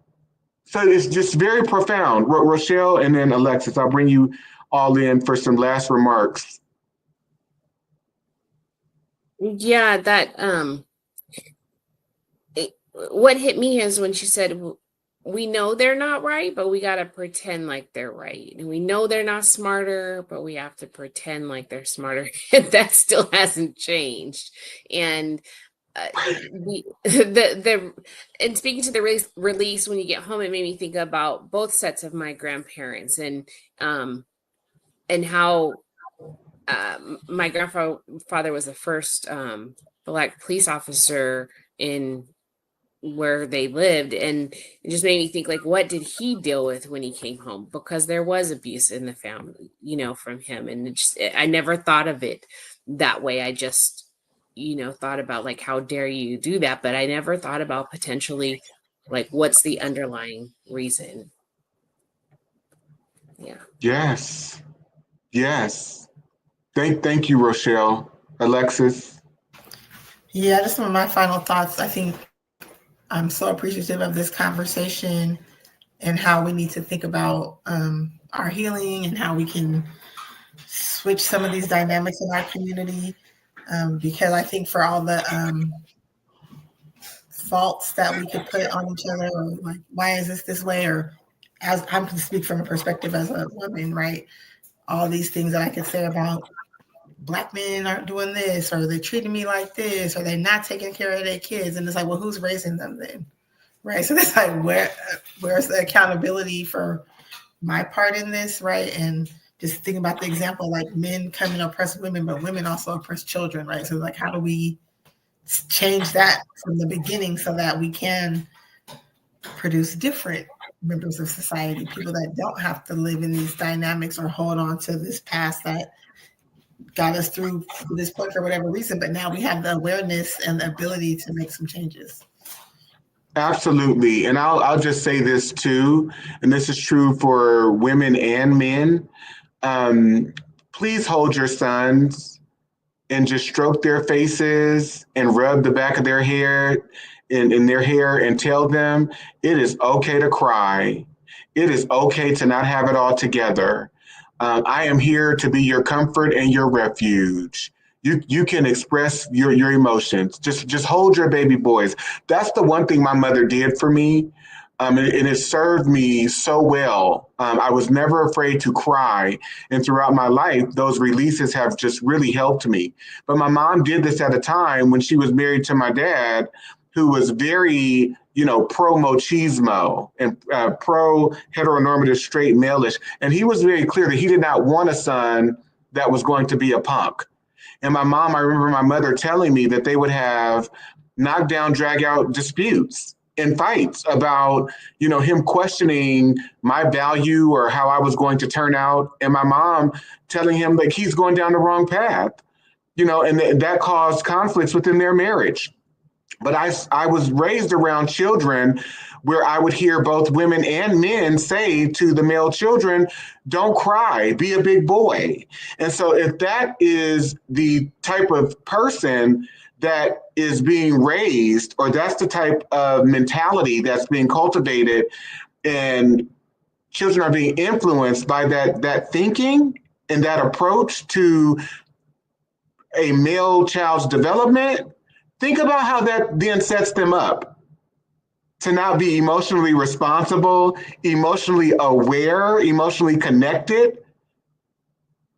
it's just very profound. Rochelle and then Alexis, I'll bring you all in for some last remarks. Yeah, what hit me is when she said, we know they're not right, but we got to pretend like they're right. And we know they're not smarter, but we have to pretend like they're smarter. And that still hasn't changed. And and speaking to the release when you get home, it made me think about both sets of my grandparents and how my grandfather was the first Black police officer in where they lived, and it just made me think, like, what did he deal with when he came home? Because there was abuse in the family, from him, and I never thought of it that way. I just thought about, like, how dare you do that, but I never thought about potentially, like, what's the underlying reason. Yes thank you, Rochelle. Alexis? Just some of my final thoughts. I think I'm so appreciative of this conversation and how we need to think about our healing and how we can switch some of these dynamics in our community. Because I think for all the faults that we could put on each other, or like, why is this way? Or as I'm going to speak from a perspective as a woman, right? All these things that I could say about Black men aren't doing this, or they're treating me like this, or they're not taking care of their kids. And it's like, well, who's raising them then? Right. So it's like, where's the accountability for my part in this? Right. And just thinking about the example, like men come and oppress women, but women also oppress children. Right. So like, how do we change that from the beginning so that we can produce different members of society, people that don't have to live in these dynamics or hold on to this past that got us through this point for whatever reason, but now we have the awareness and the ability to make some changes. Absolutely. And I'll just say this too, and this is true for women and men. Please hold your sons and just stroke their faces and rub the back of their hair in their hair and tell them it is okay to cry. It is okay to not have it all together. I am here to be your comfort and your refuge. You can express your emotions. Just hold your baby boys. That's the one thing my mother did for me. And it served me so well. I was never afraid to cry. And throughout my life, those releases have just really helped me. But my mom did this at a time when she was married to my dad, who was very, pro machismo and pro heteronormative straight male-ish. And he was very clear that he did not want a son that was going to be a punk. And I remember my mother telling me that they would have knockdown, drag out disputes and fights about, him questioning my value or how I was going to turn out. And my mom telling him like he's going down the wrong path, and that caused conflicts within their marriage. But I was raised around children where I would hear both women and men say to the male children, don't cry, be a big boy. And so if that is the type of person that is being raised, or that's the type of mentality that's being cultivated, and children are being influenced by that thinking and that approach to a male child's development, think about how that then sets them up to not be emotionally responsible, emotionally aware, emotionally connected.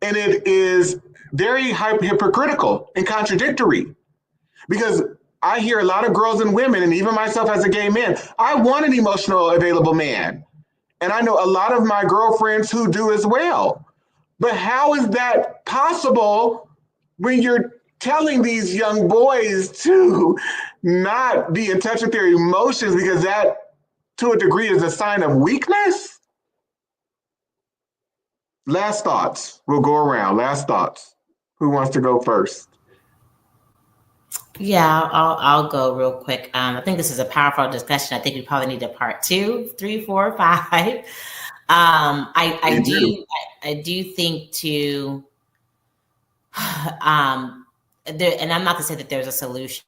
And it is very hypocritical and contradictory, because I hear a lot of girls and women, and even myself as a gay man, I want an emotional, available man. And I know a lot of my girlfriends who do as well. But how is that possible when you're telling these young boys to not be in touch with their emotions, because that, to a degree, is a sign of weakness? Last thoughts. We'll go around. Last thoughts. Who wants to go first? Yeah, I'll go real quick. I think this is a powerful discussion. I think we probably need a part 2, 3, 4, 5. I do think to and I'm not to say that there's a solution,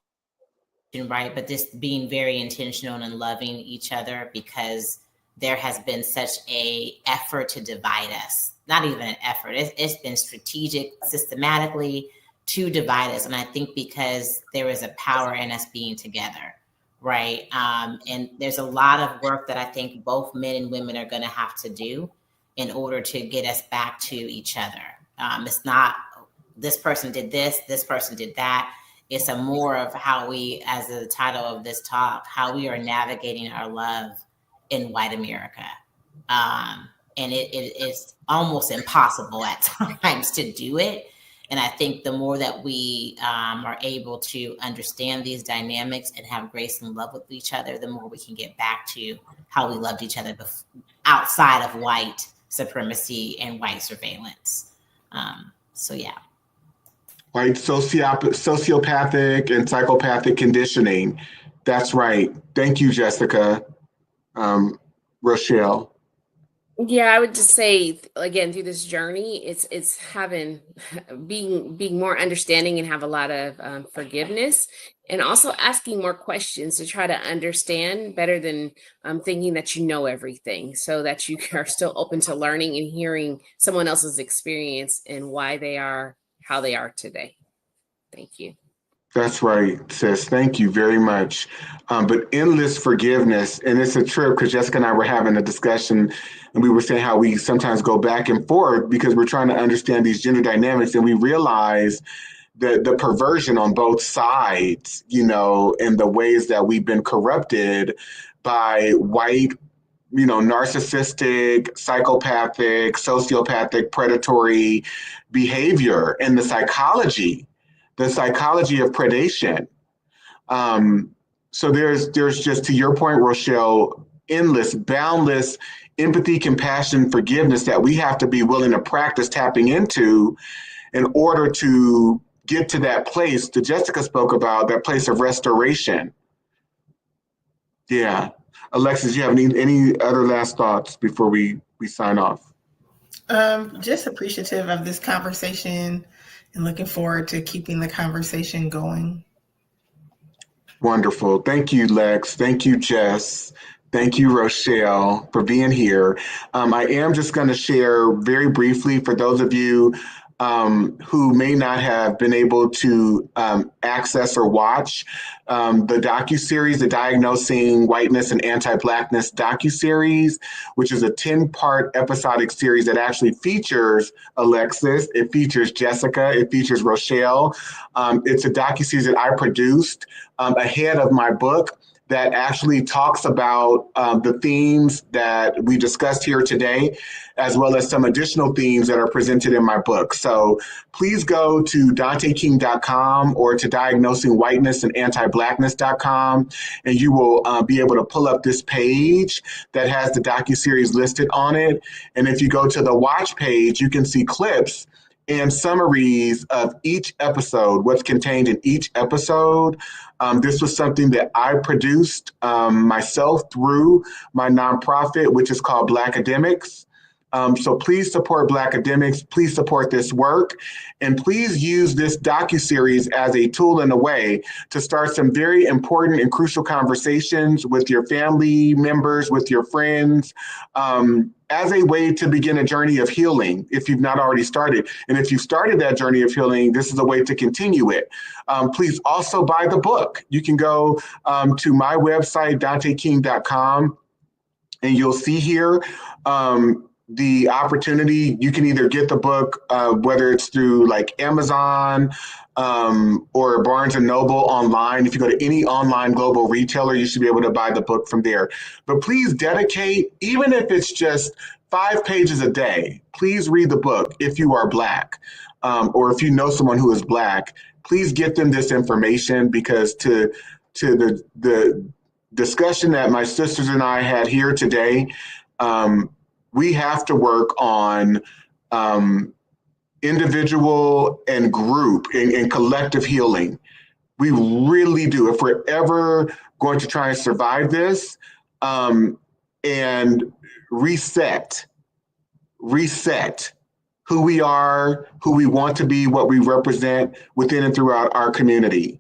right? But just being very intentional and loving each other, because there has been such a effort to divide us. Not even an effort. It's been strategic, systematically to divide us. And I think because there is a power in us being together, right? And there's a lot of work that I think both men and women are going to have to do in order to get us back to each other. It's not this person did this person did that. It's a more of how we, as the title of this talk, how we are navigating our love in white America. And it's almost impossible at times to do it. And I think the more that we are able to understand these dynamics and have grace and love with each other, the more we can get back to how we loved each other outside of white supremacy and white surveillance. So yeah. White sociopathic and psychopathic conditioning. That's right. Thank you, Jessica. Rochelle. Yeah, I would just say, again, through this journey, it's being more understanding and have a lot of forgiveness, and also asking more questions to try to understand better than thinking that you know everything, so that you are still open to learning and hearing someone else's experience and why they are how they are today. Thank you. That's right, sis. Thank you very much. But endless forgiveness, and it's a trip because Jessica and I were having a discussion, and we were saying how we sometimes go back and forth because we're trying to understand these gender dynamics, and we realize the perversion on both sides, in the ways that we've been corrupted by white, narcissistic, psychopathic, sociopathic, predatory behavior, and the psychology of predation. So there's just, to your point, Rochelle, endless, boundless empathy, compassion, forgiveness that we have to be willing to practice tapping into in order to get to that place that Jessica spoke about, that place of restoration. Yeah. Alexis, you have any other last thoughts before we sign off? Just appreciative of this conversation and looking forward to keeping the conversation going. Wonderful. Thank you, Lex. Thank you, Jess. Thank you, Rochelle, for being here. I am just going to share very briefly for those of you who may not have been able to access or watch the docuseries, the Diagnosing Whiteness and Anti-Blackness docuseries, which is a 10-part episodic series that actually features Alexis, it features Jessica, it features Rochelle. It's a docuseries that I produced ahead of my book that actually talks about the themes that we discussed here today, as well as some additional themes that are presented in my book. So please go to DanteKing.com or to diagnosingwhiteness and anti-blackness.com, and you will be able to pull up this page that has the docuseries listed on it. And if you go to the watch page, you can see clips and summaries of each episode, what's contained in each episode. This was something that I produced myself through my nonprofit, which is called Blackademics. So please support Blackademics, please support this work, and please use this docuseries as a tool and a way to start some very important and crucial conversations with your family members, with your friends, as a way to begin a journey of healing if you've not already started. And if you've started that journey of healing, this is a way to continue it. Please also buy the book. You can go to my website, DanteKing.com, and you'll see here the opportunity. You can either get the book, whether it's through like Amazon or Barnes & Noble online. If you go to any online global retailer, you should be able to buy the book from there. But please dedicate, even if it's just 5 pages a day, please read the book if you are Black, or if you know someone who is Black. Please get them this information, because to the discussion that my sisters and I had here today, we have to work on individual and group and collective healing. We really do. If we're ever going to try and survive this and reset who we are, who we want to be, what we represent within and throughout our community.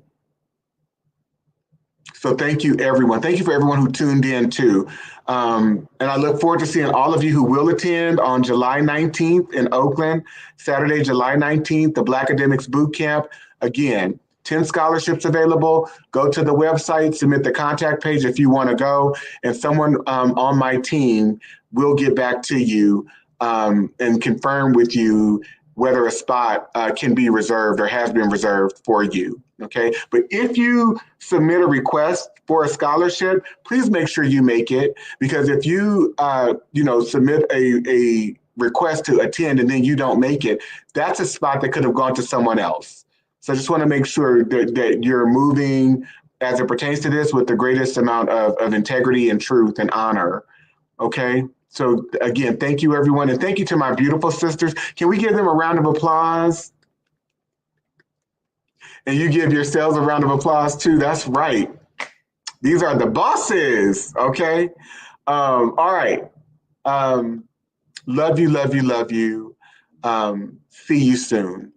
So thank you, everyone. Thank you for everyone who tuned in too. And I look forward to seeing all of you who will attend on July 19th in Oakland, Saturday, July 19th, the Blackademics Boot Camp. Again, 10 scholarships available. Go to the website, submit the contact page if you want to go, and someone on my team will get back to you and confirm with you whether a spot can be reserved or has been reserved for you. Okay, but if you submit a request for a scholarship, please make sure you make it, because if you submit a request to attend and then you don't make it, that's a spot that could have gone to someone else. So I just want to make sure that you're moving as it pertains to this with the greatest amount of integrity and truth and honor. Okay. So again, thank you, everyone. And thank you to my beautiful sisters. Can we give them a round of applause? And you give yourselves a round of applause too. That's right. These are the bosses. Okay. All right. Love you, love you, love you. See you soon.